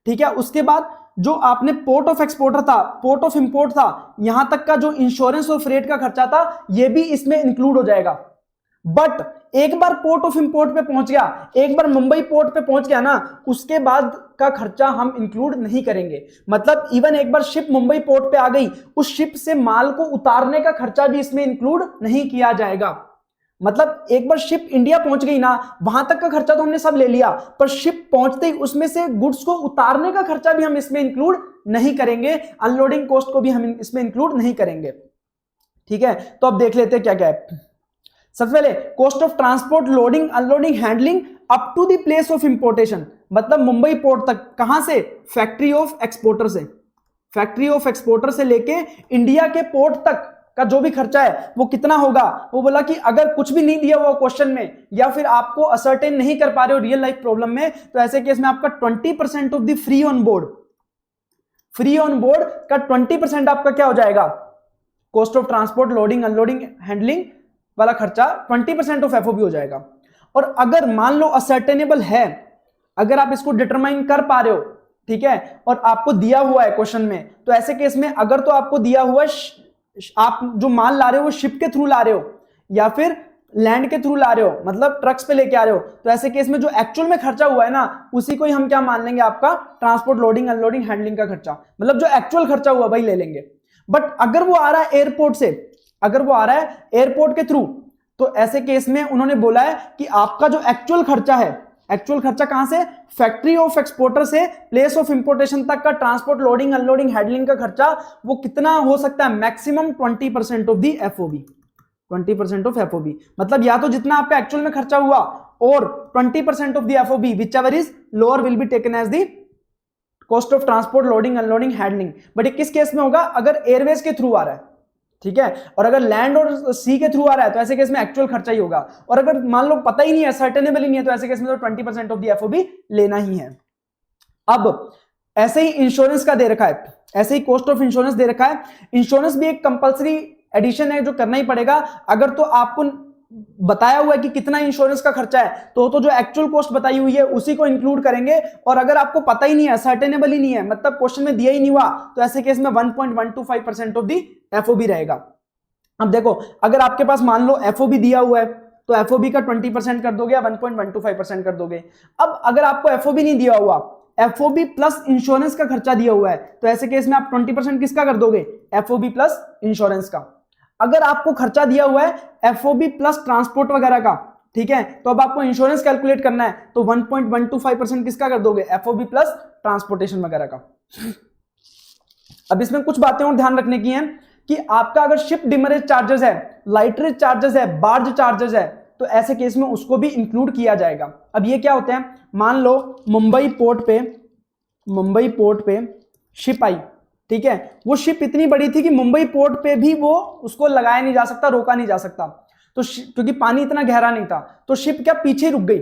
ठीक है, उसके बाद जो आपने पोर्ट ऑफ एक्सपोर्टर था, पोर्ट ऑफ इंपोर्ट था, यहां तक का जो इंश्योरेंस और फ्रेट का खर्चा था ये भी इसमें इंक्लूड हो जाएगा। बट एक बार पोर्ट ऑफ इंपोर्ट पे पहुंच गया, एक बार मुंबई पोर्ट पे पहुंच गया ना, उसके बाद का खर्चा हम इंक्लूड नहीं करेंगे। मतलब इवन एक बार शिप मुंबई पोर्ट पे आ गई, उस शिप से माल को उतारने का खर्चा भी इसमें इंक्लूड नहीं किया जाएगा। मतलब एक बार शिप इंडिया पहुंच गई ना, वहां तक का खर्चा तो हमने सब ले लिया, पर शिप पहुंचते ही उसमें से गुड्स को उतारने का खर्चा भी हम इसमें इंक्लूड नहीं करेंगे, अनलोडिंग कॉस्ट को भी हम इसमें इंक्लूड नहीं करेंगे। ठीक है, तो अब देख लेते हैं क्या क्या है। सबसे पहले cost of transport, loading unloading handling up to the place of importation, मतलब मुंबई पोर्ट तक, कहां से, फैक्ट्री ऑफ एक्सपोर्टर से, फैक्ट्री ऑफ एक्सपोर्टर से लेके इंडिया के पोर्ट तक का जो भी खर्चा है वो कितना होगा। वो बोला कि अगर कुछ भी नहीं दिया हुआ क्वेश्चन में या फिर आपको असर्टेन नहीं कर पा रहे हो रियल लाइफ प्रॉब्लम में, तो ऐसे केस में आपका 20% of the free on board, free on board का 20% आपका क्या हो जाएगा, cost of transport, loading unloading handling वाला खर्चा 20% ऑफ एफओबी हो जाएगा। और अगर मान लो असर्टेनेबल है, अगर आप इसको डिटरमाइन कर पा रहे हो, ठीक है, और आपको दिया हुआ है क्वेश्चन में, तो ऐसे केस में अगर तो आपको दिया हुआ है आप जो माल ला रहे हो वो शिप के थ्रू ला रहे हो या फिर लैंड के थ्रू ला रहे हो, मतलब ट्रक्स पे लेके आ रहे हो, तो ऐसे केस में जो एक्चुअल में खर्चा हुआ है ना, उसी को ही हम क्या मान लेंगे, आपका ट्रांसपोर्ट, लोडिंग अनलोडिंग हैंडलिंग का खर्चा, मतलब जो एक्चुअल खर्चा हुआ वही ले लेंगे। बट अगर वो आ रहा है एयरपोर्ट से, अगर वो आ रहा है एयरपोर्ट के थ्रू, तो ऐसे केस में उन्होंने बोला है कि आपका जो एक्चुअल खर्चा है, एक्चुअल खर्चा कहां से, फैक्ट्री ऑफ एक्सपोर्टर से प्लेस ऑफ इंपोर्टेशन तक का ट्रांसपोर्ट, लोडिंग अनलोडिंग हैंडलिंग का खर्चा वो कितना हो सकता है, maximum 20% of the FOB, 20% of FOB, मतलब या तो जितना आपका एक्चुअल में खर्चा हुआ और 20% of the FOB whichever is lower will be taken as the cost of transport, loading unloading handling. But ये किस केस में होगा, अगर एयरवेज के थ्रू आ रहा है, ठीक है, और अगर लैंड और सी के थ्रू आ रहा है तो ऐसे केस में एक्चुअल खर्चा ही होगा। और अगर मान लो पता ही नहीं है, सर्टेनेबल ही नहीं है, तो ऐसे केस में तो 20% ऑफ द एफओबी लेना ही है। अब ऐसे ही इंश्योरेंस का दे रखा है, ऐसे ही कॉस्ट ऑफ इंश्योरेंस दे रखा है। इंश्योरेंस भी एक कंपलसरी एडिशन है जो करना ही पड़ेगा। अगर तो आपको बताया हुआ है कि कितना इंश्योरेंस का खर्चा है, तो जो एक्चुअल कॉस्ट बताई हुई है उसी को इंक्लूड करेंगे। और अगर आपको पता ही नहीं है, सर्टेनेबल ही नहीं है, मतलब क्वेश्चन में दिया ही नहीं हुआ, तो ऐसे केस में 1.125% ऑफ दी एफओबी रहेगा। अब देखो, अगर आपके पास मान लो एफओबी दिया हुआ है, तो एफओबी का 20% कर दोगे या 1.125% कर दोगे। अब अगर आपको एफओबी नहीं दिया हुआ, एफओबी प्लस इंश्योरेंस का खर्चा दिया हुआ है, तो ऐसे केस में आप 20% किसका कर दोगे, एफओबी प्लस इंश्योरेंस का। अगर आपको खर्चा दिया हुआ है एफओबी प्लस ट्रांसपोर्ट वगैरह का, ठीक है, तो अब आपको इंश्योरेंस कैलकुलेट करना है, तो 1.125% किसका कर दोगे, एफओबी प्लस ट्रांसपोर्टेशन वगैरह का। अब इसमें कुछ बातें और ध्यान रखने की हैं कि आपका अगर शिप डिमरेज चार्जेस है, लाइटरेज चार्जेस है, बार्ज चार्जेस है, तो ऐसे केस में उसको भी इंक्लूड किया जाएगा। अब ये क्या होते हैं, मान लो मुंबई पोर्ट पे शिप आई, ठीक है, वो शिप इतनी बड़ी थी कि मुंबई पोर्ट पे भी वो उसको लगाया नहीं जा सकता, रोका नहीं जा सकता, तो क्योंकि पानी इतना गहरा नहीं था, तो शिप क्या पीछे रुक गई,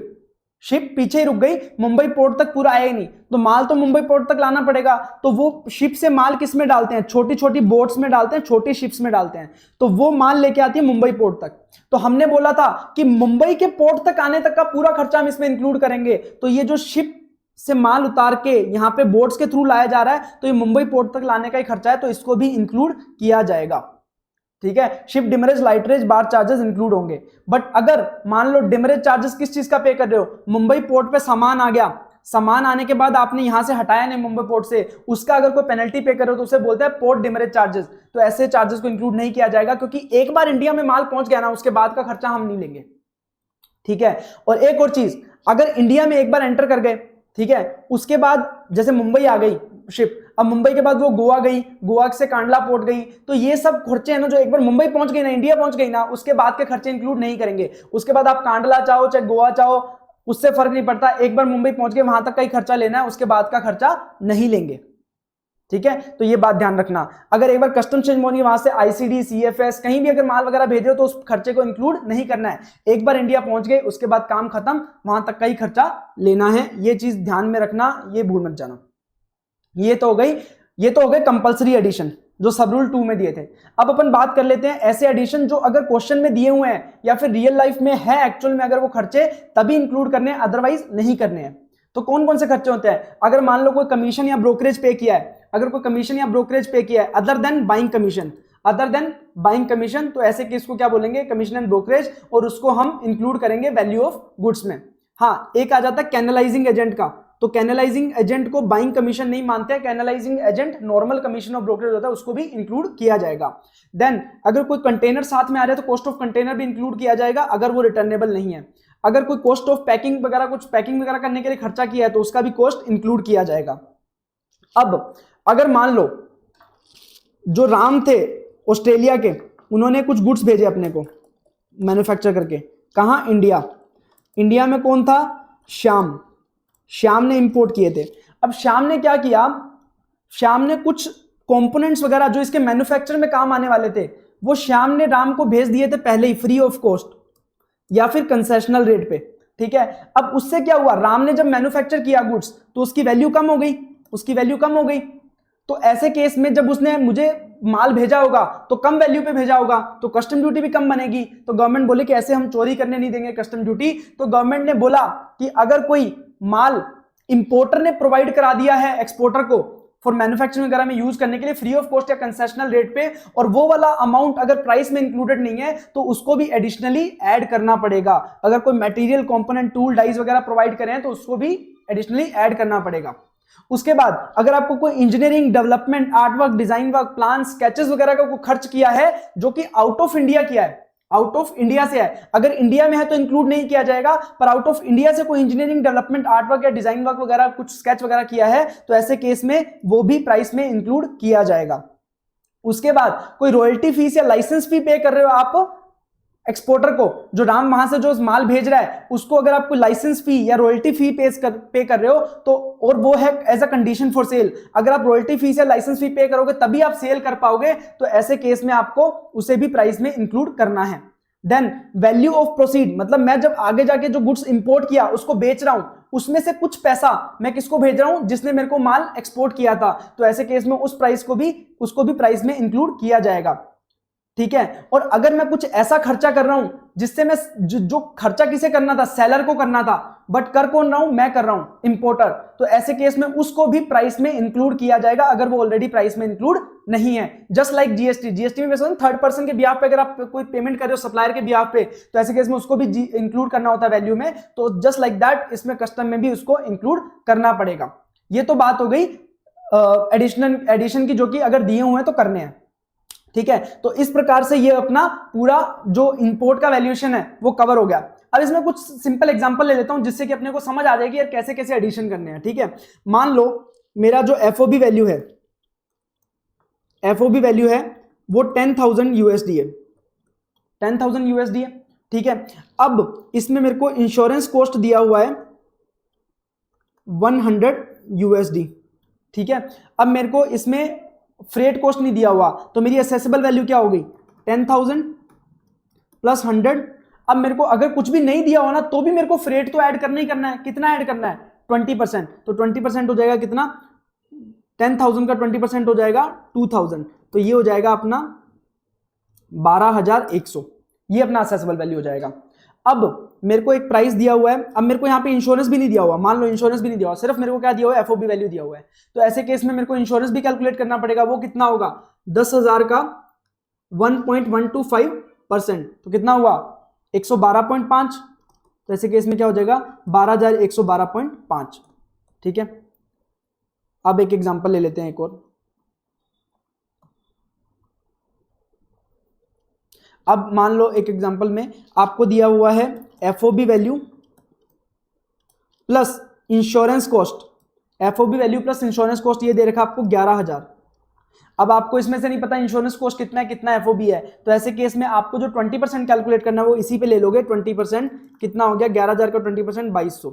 शिप पीछे रुक गई, मुंबई पोर्ट तक पूरा आया ही नहीं, तो माल तो मुंबई पोर्ट तक लाना पड़ेगा। तो वो शिप से माल किस में डालते हैं, छोटी छोटी बोट्स में डालते हैं, छोटी शिप्स में डालते हैं, तो वो माल लेके आती है मुंबई पोर्ट तक। तो हमने बोला था कि मुंबई के पोर्ट तक आने तक का पूरा खर्चा हम इसमें इंक्लूड करेंगे। तो ये जो शिप से माल उतार के यहाँ पे बोट्स के थ्रू लाया जा रहा है, तो ये मुंबई पोर्ट तक लाने का ही खर्चा है, तो इसको भी इंक्लूड किया जाएगा। ठीक है, शिप डिमरेज, लाइटरेज, बार चार्जेस इंक्लूड होंगे। बट अगर मान लो डिमरेज चार्जेस किस चीज का पे कर रहे हो, मुंबई पोर्ट पे सामान आ गया, सामान आने के बाद आपने यहां से हटाया नहीं मुंबई पोर्ट से, उसका अगर कोई पेनल्टी पे करो तो उसे बोलते हैं पोर्ट डिमरेज चार्जेस। तो ऐसे चार्जेस को इंक्लूड नहीं किया जाएगा, क्योंकि एक बार इंडिया में माल पहुंच गया ना, उसके बाद का खर्चा हम नहीं लेंगे, ठीक है। और एक और चीज, अगर इंडिया में एक बार एंटर कर गए, ठीक है, उसके बाद जैसे मुंबई आ गई शिप, अब मुंबई के बाद वो गोवा गई, गोवा से कांडला पोर्ट गई, तो ये सब खर्चे हैं ना, जो एक बार मुंबई पहुंच गई ना, इंडिया पहुंच गई ना, उसके बाद के खर्चे इंक्लूड नहीं करेंगे। उसके बाद आप कांडला चाहो चाहे गोवा चाहो, उससे फर्क नहीं पड़ता, एक बार मुंबई पहुंच गए वहां तक का ही खर्चा लेना है, उसके बाद का खर्चा नहीं लेंगे, ठीक है। तो ये बात ध्यान रखना, अगर एक बार कस्टम चेंज होनी वहां से आईसीडी सीएफएस कहीं भी अगर माल वगैरह भेज रहे हो तो उस खर्चे को इंक्लूड नहीं करना है। एक बार इंडिया पहुंच गए उसके बाद काम खत्म, वहां तक का ही खर्चा लेना है, ये चीज ध्यान में रखना, ये भूल मत जाना। ये तो हो गई कंपलसरी एडिशन जो सब रूल 2 में दिए थे। अब अपन बात कर लेते हैं ऐसे एडिशन जो अगर क्वेश्चन में दिए हुए हैं या फिर रियल लाइफ में है, एक्चुअल में अगर वो खर्चे तभी इंक्लूड करने हैं, अदरवाइज नहीं करने हैं। तो कौन कौन से खर्चे होते हैं? अगर मान लो कोई कमीशन या ब्रोकरेज पे किया है, अगर कोई कमीशन या ब्रोकरेज पे किया है अदर देन बाइंग कमीशन, तो ऐसे केस को क्या बोलेंगे? कमीशन एंड ब्रोकरेज, और उसको हम इंक्लूड करेंगे वैल्यू ऑफ गुड्स में। हाँ, एक आ जाता है कैनलाइजिंग एजेंट का, तो कैनलाइजिंग एजेंट को बाइंग कमीशन नहीं मानते हैं, canalising agent normal commission of brokerage होता है, उसको भी इंक्लूड किया जाएगा। देन अगर कोई कंटेनर साथ में आ रहा है तो कॉस्ट ऑफ कंटेनर भी इंक्लूड किया जाएगा अगर वो रिटर्नेबल नहीं है। अगर कोई कॉस्ट ऑफ पैकिंग वगैरह, कुछ पैकिंग वगैरह करने के लिए खर्चा किया है तो उसका भी कॉस्ट इंक्लूड किया जाएगा। अब अगर मान लो जो राम थे ऑस्ट्रेलिया के, उन्होंने कुछ गुड्स भेजे अपने को मैन्युफैक्चर करके, कहाँ? इंडिया में कौन था? श्याम ने इंपोर्ट किए थे। अब श्याम ने क्या किया? श्याम ने कुछ कंपोनेंट्स वगैरह जो इसके मैन्युफैक्चर में काम आने वाले थे, वो श्याम ने राम को भेज दिए थे पहले ही फ्री ऑफ कॉस्ट या फिर कंसेशनल रेट पे, ठीक है। अब उससे क्या हुआ? राम ने जब मैन्युफैक्चर किया गुड्स तो उसकी वैल्यू कम हो गई, तो ऐसे केस में जब उसने मुझे माल भेजा होगा तो कम वैल्यू पे भेजा होगा, तो कस्टम ड्यूटी भी कम बनेगी। तो गवर्नमेंट बोले कि ऐसे हम चोरी करने नहीं देंगे कस्टम ड्यूटी। तो गवर्नमेंट ने बोला कि अगर कोई माल इंपोर्टर ने प्रोवाइड करा दिया है एक्सपोर्टर को फॉर मैन्युफैक्चरिंग वगैरह में यूज करने के लिए फ्री ऑफ कॉस्ट या कंसेशनल रेट पे, और वो वाला अमाउंट अगर प्राइस में इंक्लूडेड नहीं है तो उसको भी एडिशनली ऐड करना पड़ेगा। अगर कोई मटेरियल कंपोनेंट टूल डाइज वगैरह प्रोवाइड करें तो उसको भी एडिशनली ऐड करना पड़ेगा। उसके बाद अगर आपको कोई engineering, development, art work, design work, plan, sketches वगैरह का कोई खर्च किया है जो कि आउट ऑफ इंडिया किया है, आउट ऑफ इंडिया से है, अगर इंडिया में है तो इंक्लूड नहीं किया जाएगा, पर आउट ऑफ इंडिया से कोई इंजीनियरिंग, डेवलपमेंट, आर्ट वर्क या डिजाइन वर्क वगैरह कुछ स्केच वगैरह किया है तो ऐसे केस में वो भी प्राइस में इंक्लूड किया जाएगा। उसके बाद कोई रॉयल्टी फीस या लाइसेंस फी पे कर रहे हो आप एक्सपोर्टर को, जो राम वहां से जो माल भेज रहा है उसको अगर आपको लाइसेंस फी या रॉयल्टी फी पे कर रहे हो तो, और वो है as a condition for sale, अगर आप रॉयल्टी फी या लाइसेंस फी पे करोगे तभी आप सेल कर पाओगे, तो ऐसे केस में आपको उसे भी प्राइस में इंक्लूड करना है। देन वैल्यू ऑफ प्रोसीड, मतलब मैं जब आगे जाके जो गुड्स इंपोर्ट किया उसको बेच रहा हूं, उसमें से कुछ पैसा मैं किसको भेज रहा हूं? जिसने मेरे को माल एक्सपोर्ट किया था, तो ऐसे केस में उस प्राइस को भी, उसको भी प्राइस में इंक्लूड किया जाएगा, ठीक है। और अगर मैं कुछ ऐसा खर्चा कर रहा हूं जिससे मैं जो खर्चा किसे करना था? सेलर को करना था, बट कर कौन रहा हूं? मैं कर रहा हूं, इंपोर्टर, तो ऐसे केस में उसको भी प्राइस में इंक्लूड किया जाएगा अगर वो ऑलरेडी प्राइस में इंक्लूड नहीं है। जस्ट लाइक जीएसटी में वैसे थर्ड पर्सन के बिहाफ पे अगर आप कोई पेमेंट कर रहे हो सप्लायर के बिहाफ पे, तो ऐसे केस में उसको भी इंक्लूड करना होता है वैल्यू में, तो जस्ट लाइक दैट इसमें कस्टम में भी उसको इंक्लूड करना पड़ेगा। ये तो बात हो गई एडिशन की, जो कि अगर दिए हुए हैं तो करने हैं, ठीक है। तो इस प्रकार से ये अपना पूरा जो इंपोर्ट का वैल्यूएशन है वो कवर हो गया। अब इसमें कुछ सिंपल एग्जांपल ले लेता हूं जिससे कि अपने को समझ आ जाएगी यार कैसे कैसे एडिशन करने हैं, ठीक है। मान लो मेरा जो एफओबी वैल्यू है वो 10,000 यूएसडी है, 10,000 यूएसडी है, ठीक है। अब इसमें मेरे को इंश्योरेंस कॉस्ट दिया हुआ है 100 यूएसडी, ठीक है। अब मेरे को इसमें फ्रेट कॉस्ट नहीं दिया हुआ, तो मेरी असेसेबल वैल्यू क्या हो गई? 10,000 प्लस 100। अब मेरे को अगर कुछ भी नहीं दिया हो ना तो भी मेरे को फ्रेट तो ऐड करना ही करना है। कितना ऐड करना है? 20%। तो 20% हो जाएगा कितना? 10,000 का 20% हो जाएगा 2,000, तो ये हो जाएगा अपना 12,100, ये अपना असेसेबल वैल्यू हो जाएगा। अब मेरे को एक प्राइस दिया हुआ है, अब मेरे को यहाँ पे इंश्योरेंस भी नहीं दिया हुआ, मान लो इंश्योरेंस भी नहीं दिया हुआ, सिर्फ मेरे को क्या दिया हुआ है? एफओबी वैल्यू दिया हुआ है, तो ऐसे केस में मेरे को इंश्योरेंस भी कैलकुलेट करना पड़ेगा। वो कितना होगा? 10,000 का 1.125%, तो कितना हुआ? 112.5, तो ऐसे केस में क्या हो जाएगा? 12,112.5, ठीक है, अब एक एग्जांपल ले लेते हैं एक और। अब मान लो एक एग्जांपल में आपको दिया हुआ है FOB value plus insurance cost, FOB value plus insurance cost ये दे रखा आपको 11,000। अब आपको इसमें से नहीं पता इंश्योरेंस कॉस्ट कितना है, कितना एफओबी है, तो ऐसे केस में आपको जो 20% कैलकुलेट करना है वो इसी पे ले लोगे। 20% कितना हो गया, 11,000 का 20% 2200,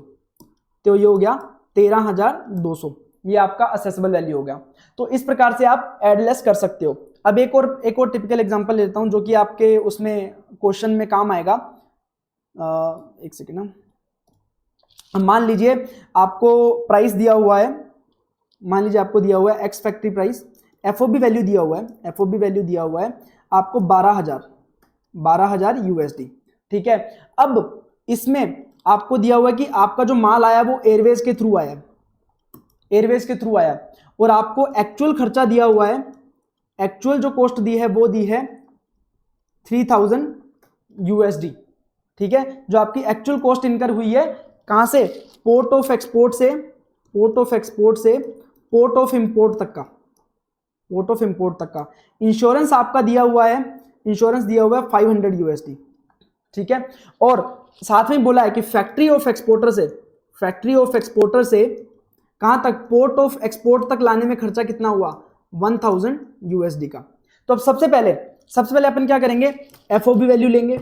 तो ये हो गया 13,200, ये आपका असेसेबल वैल्यू हो गया। तो इस प्रकार से आप एडलेस कर सकते हो। अब एक और टिपिकल एग्जांपल लेता हूं जो कि आपके उसमें क्वेश्चन में काम आएगा। एक सेकेंड ना, मान लीजिए आपको प्राइस दिया हुआ है, मान लीजिए आपको दिया हुआ है ex factory price, FOB value दिया हुआ है, एफओबी वैल्यू दिया हुआ है आपको 12,000 यूएसडी। ठीक है, अब इसमें आपको दिया हुआ है कि आपका जो माल आया वो एयरवेज के थ्रू आया, एयरवेज के थ्रू आया, और आपको एक्चुअल खर्चा दिया हुआ है, एक्चुअल जो कॉस्ट दी है वो दी है 3,000 यूएसडी। ठीक है, जो आपकी एक्चुअल कॉस्ट इनकर हुई है कहां से, पोर्ट ऑफ एक्सपोर्ट से, पोर्ट ऑफ एक्सपोर्ट से पोर्ट ऑफ इंपोर्ट तक का, पोर्ट ऑफ इंपोर्ट तक का। इंश्योरेंस आपका दिया हुआ है, इंश्योरेंस दिया हुआ है 500 यूएसडी। ठीक है, और साथ में बोला है कि फैक्ट्री ऑफ एक्सपोर्टर से, फैक्ट्री ऑफ एक्सपोर्टर से कहां तक, पोर्ट ऑफ एक्सपोर्ट तक लाने में खर्चा कितना हुआ, 1000 यूएसडी का। तो अब सबसे पहले अपन क्या करेंगे, एफओबी वैल्यू लेंगे,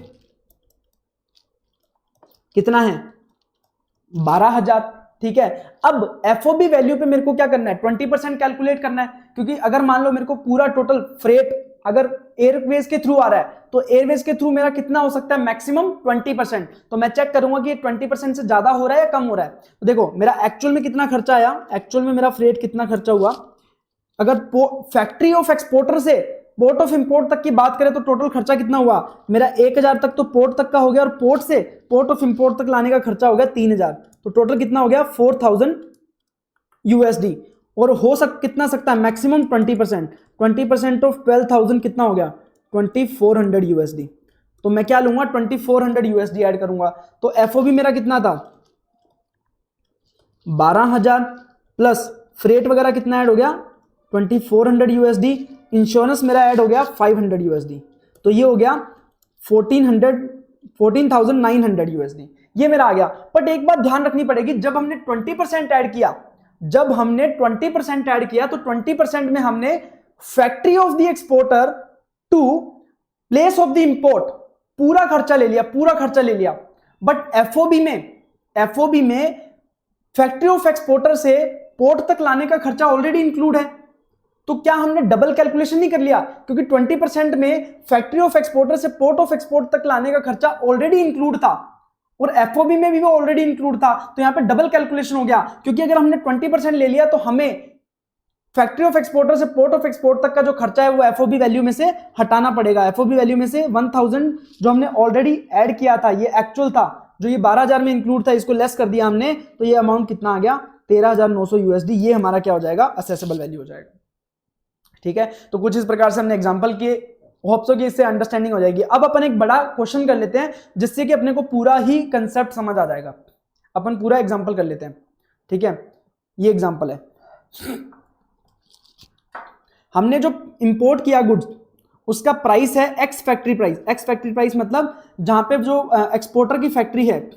कितना है 12,000। ठीक है, अब एफओबी वैल्यू पे मेरे को क्या करना है, 20% कैलकुलेट करना है, क्योंकि अगर मान लो मेरे को पूरा टोटल फ्रेट अगर एयरवेज के थ्रू आ रहा है तो एयरवेज के थ्रू मेरा कितना हो सकता है, मैक्सिमम 20%। तो मैं चेक करूंगा कि 20% से ज्यादा हो रहा है या कम हो रहा है। तो देखो मेरा एक्चुअल में कितना खर्चा आया, एक्चुअल में मेरा फ्रेट कितना खर्चा हुआ, अगर फैक्ट्री ऑफ एक्सपोर्टर से पोर्ट ऑफ इंपोर्ट तक की बात करें तो टोटल खर्चा कितना हुआ मेरा, 1,000 तक तो पोर्ट तक का हो गया, और पोर्ट से पोर्ट ऑफ इंपोर्ट तक लाने का खर्चा हो गया 3,000, तो टोटल कितना हो गया 4,000 यूएसडी। और हो कितना सकता है, मैक्सिमम 20%, 20% ऑफ 12,000 कितना हो गया 2,400 यूएसडी। तो मैं क्या लूंगा, 2,400 यूएसडी ऐड करूंगा। तो एफओबी मेरा कितना था 12,000 प्लस फ्रेट वगैरह कितना ऐड हो गया 2,400 यूएसडी, इंश्योरेंस मेरा ऐड हो गया 500 यूएसडी, तो ये हो गया 14,900 यूएसडी, ये मेरा आ गया। बट एक बात ध्यान रखनी पड़ेगी, जब हमने 20% ऐड किया, जब हमने 20% ऐड किया तो 20% में हमने factory of the exporter to place of the import पूरा खर्चा ले लिया, पूरा खर्चा ले लिया। बट एफओबी में फैक्ट्री ऑफ एक्सपोर्टर से पोर्ट तक लाने का खर्चा ऑलरेडी इंक्लूड है। तो क्या हमने डबल कैलकुलेशन नहीं कर लिया, क्योंकि 20% में फैक्ट्री ऑफ एक्सपोर्टर से पोर्ट ऑफ एक्सपोर्ट तक लाने का खर्चा ऑलरेडी इंक्लूड था, और एफओबी में भी वो ऑलरेडी इंक्लूड था। तो यहां पे डबल कैलकुलेशन हो गया, क्योंकि अगर हमने 20% ले लिया तो हमें फैक्ट्री ऑफ एक्सपोर्टर से पोर्ट ऑफ एक्सपोर्ट तक का जो खर्चा है वो एफओबी वैल्यू में से हटाना पड़ेगा। एफओबी वैल्यू में से 1000 जो हमने ऑलरेडी ऐड किया था, ये एक्चुअल था, जो ये 12,000 में इंक्लूड था, इसको लेस कर दिया हमने, तो ये अमाउंट कितना आ गया 13,900 यूएसडी। ये हमारा क्या हो जाएगा, असेसेबल वैल्यू हो जाएगा। ठीक है, तो कुछ इस प्रकार से हमने एग्जांपल किए, होप सो कि इससे अंडरस्टैंडिंग हो जाएगी। अब अपन एक बड़ा क्वेश्चन कर लेते हैं जिससे कि अपने को पूरा ही कंसेप्ट समझ आ जाएगा। अपन पूरा एग्जांपल कर लेते हैं। ठीक है, ये एग्जांपल है, हमने जो इंपोर्ट किया गुड्स उसका प्राइस है ex factory price. Ex factory price मतलब जहां पे जो एक्सपोर्टर की फैक्ट्री है,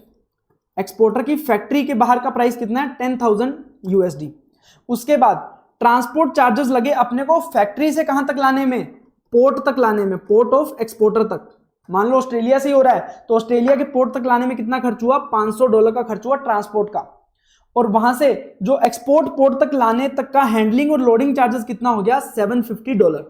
एक्सपोर्टर की फैक्ट्री के बाहर का प्राइस कितना है 10,000 यूएसडी। उसके बाद ट्रांसपोर्ट चार्जेस लगे अपने को फैक्ट्री से कहां तक लाने में, पोर्ट तक लाने में, पोर्ट ऑफ एक्सपोर्टर तक। मान लो ऑस्ट्रेलिया से ही हो रहा है तो ऑस्ट्रेलिया के पोर्ट तक लाने में कितना खर्च हुआ, $500 का खर्च हुआ ट्रांसपोर्ट का, और वहां से जो एक्सपोर्ट पोर्ट तक लाने तक का हैंडलिंग और लोडिंग चार्जेस कितना हो गया $750।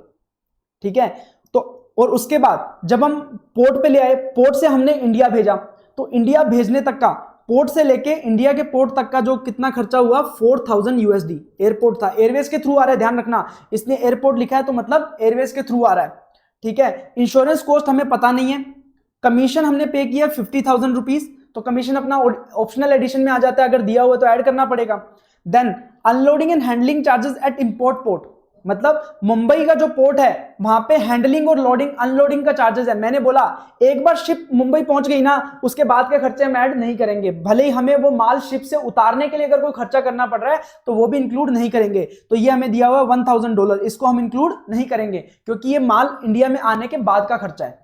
ठीक है, तो और उसके बाद जब हम पोर्ट पे ले आए, पोर्ट से हमने इंडिया भेजा, तो इंडिया भेजने तक का, पोर्ट से लेके इंडिया के पोर्ट तक का जो कितना खर्चा हुआ 4,000 यूएसडी। एयरपोर्ट था, एयरवेज के थ्रू आ रहा है, ध्यान रखना, इसने एयरपोर्ट लिखा है तो मतलब एयरवेज के थ्रू आ रहा है। ठीक है, इंश्योरेंस कॉस्ट हमें पता नहीं है, कमीशन हमने पे किया 50,000 रुपीज, तो कमीशन अपना ऑप्शनल एडिशन में आ जाता है, अगर दिया हुआ तो ऐड करना पड़ेगा। Then unloading and handling charges at import port, मतलब मुंबई का जो पोर्ट है वहां पे हैंडलिंग और लोडिंग अनलोडिंग का चार्जेस है। मैंने बोला एक बार शिप मुंबई पहुंच गई ना, उसके बाद के खर्चे हम ऐड नहीं करेंगे। भले ही हमें वो माल शिप से उतारने के लिए अगर कोई खर्चा करना पड़ रहा है तो वो भी इंक्लूड नहीं करेंगे। तो ये हमें दिया हुआ $1000, इसको हम इंक्लूड नहीं करेंगे क्योंकि ये माल इंडिया में आने के बाद का खर्चा है।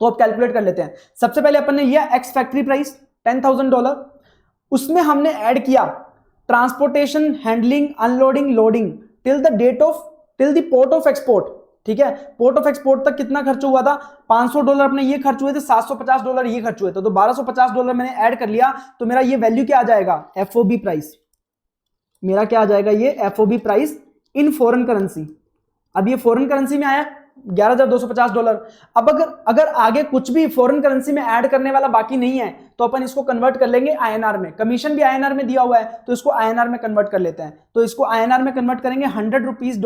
तो अब कैलकुलेट कर लेते हैं। सबसे पहले अपन ने लिया एक्स फैक्ट्री प्राइस $10,000, उसमें हमने ऐड किया transportation, handling, unloading, loading till the port of export. ठीक है, पोर्ट ऑफ एक्सपोर्ट तक कितना खर्च हुआ था? $500 अपने ये खर्च हुए थे, $750 ये खर्च हुए थे, तो $1250 मैंने ऐड कर लिया। तो मेरा ये वैल्यू क्या आ जाएगा? FOB price. मेरा क्या आ जाएगा? ये FOB price in foreign currency. अब ये फॉरेन करेंसी में आया $11,250। अब अगर आगे कुछ भी फॉरेन करेंसी में ऐड करने वाला बाकी नहीं है तो अपन इसको कन्वर्ट कर लेंगे आईएनआर में। कमीशन भी आईएनआर में दिया हुआ है तो इसको आईएनआर में कन्वर्ट कर लेते हैं। तो इसको आईएनआर में कन्वर्ट करेंगे, 100 रुपीज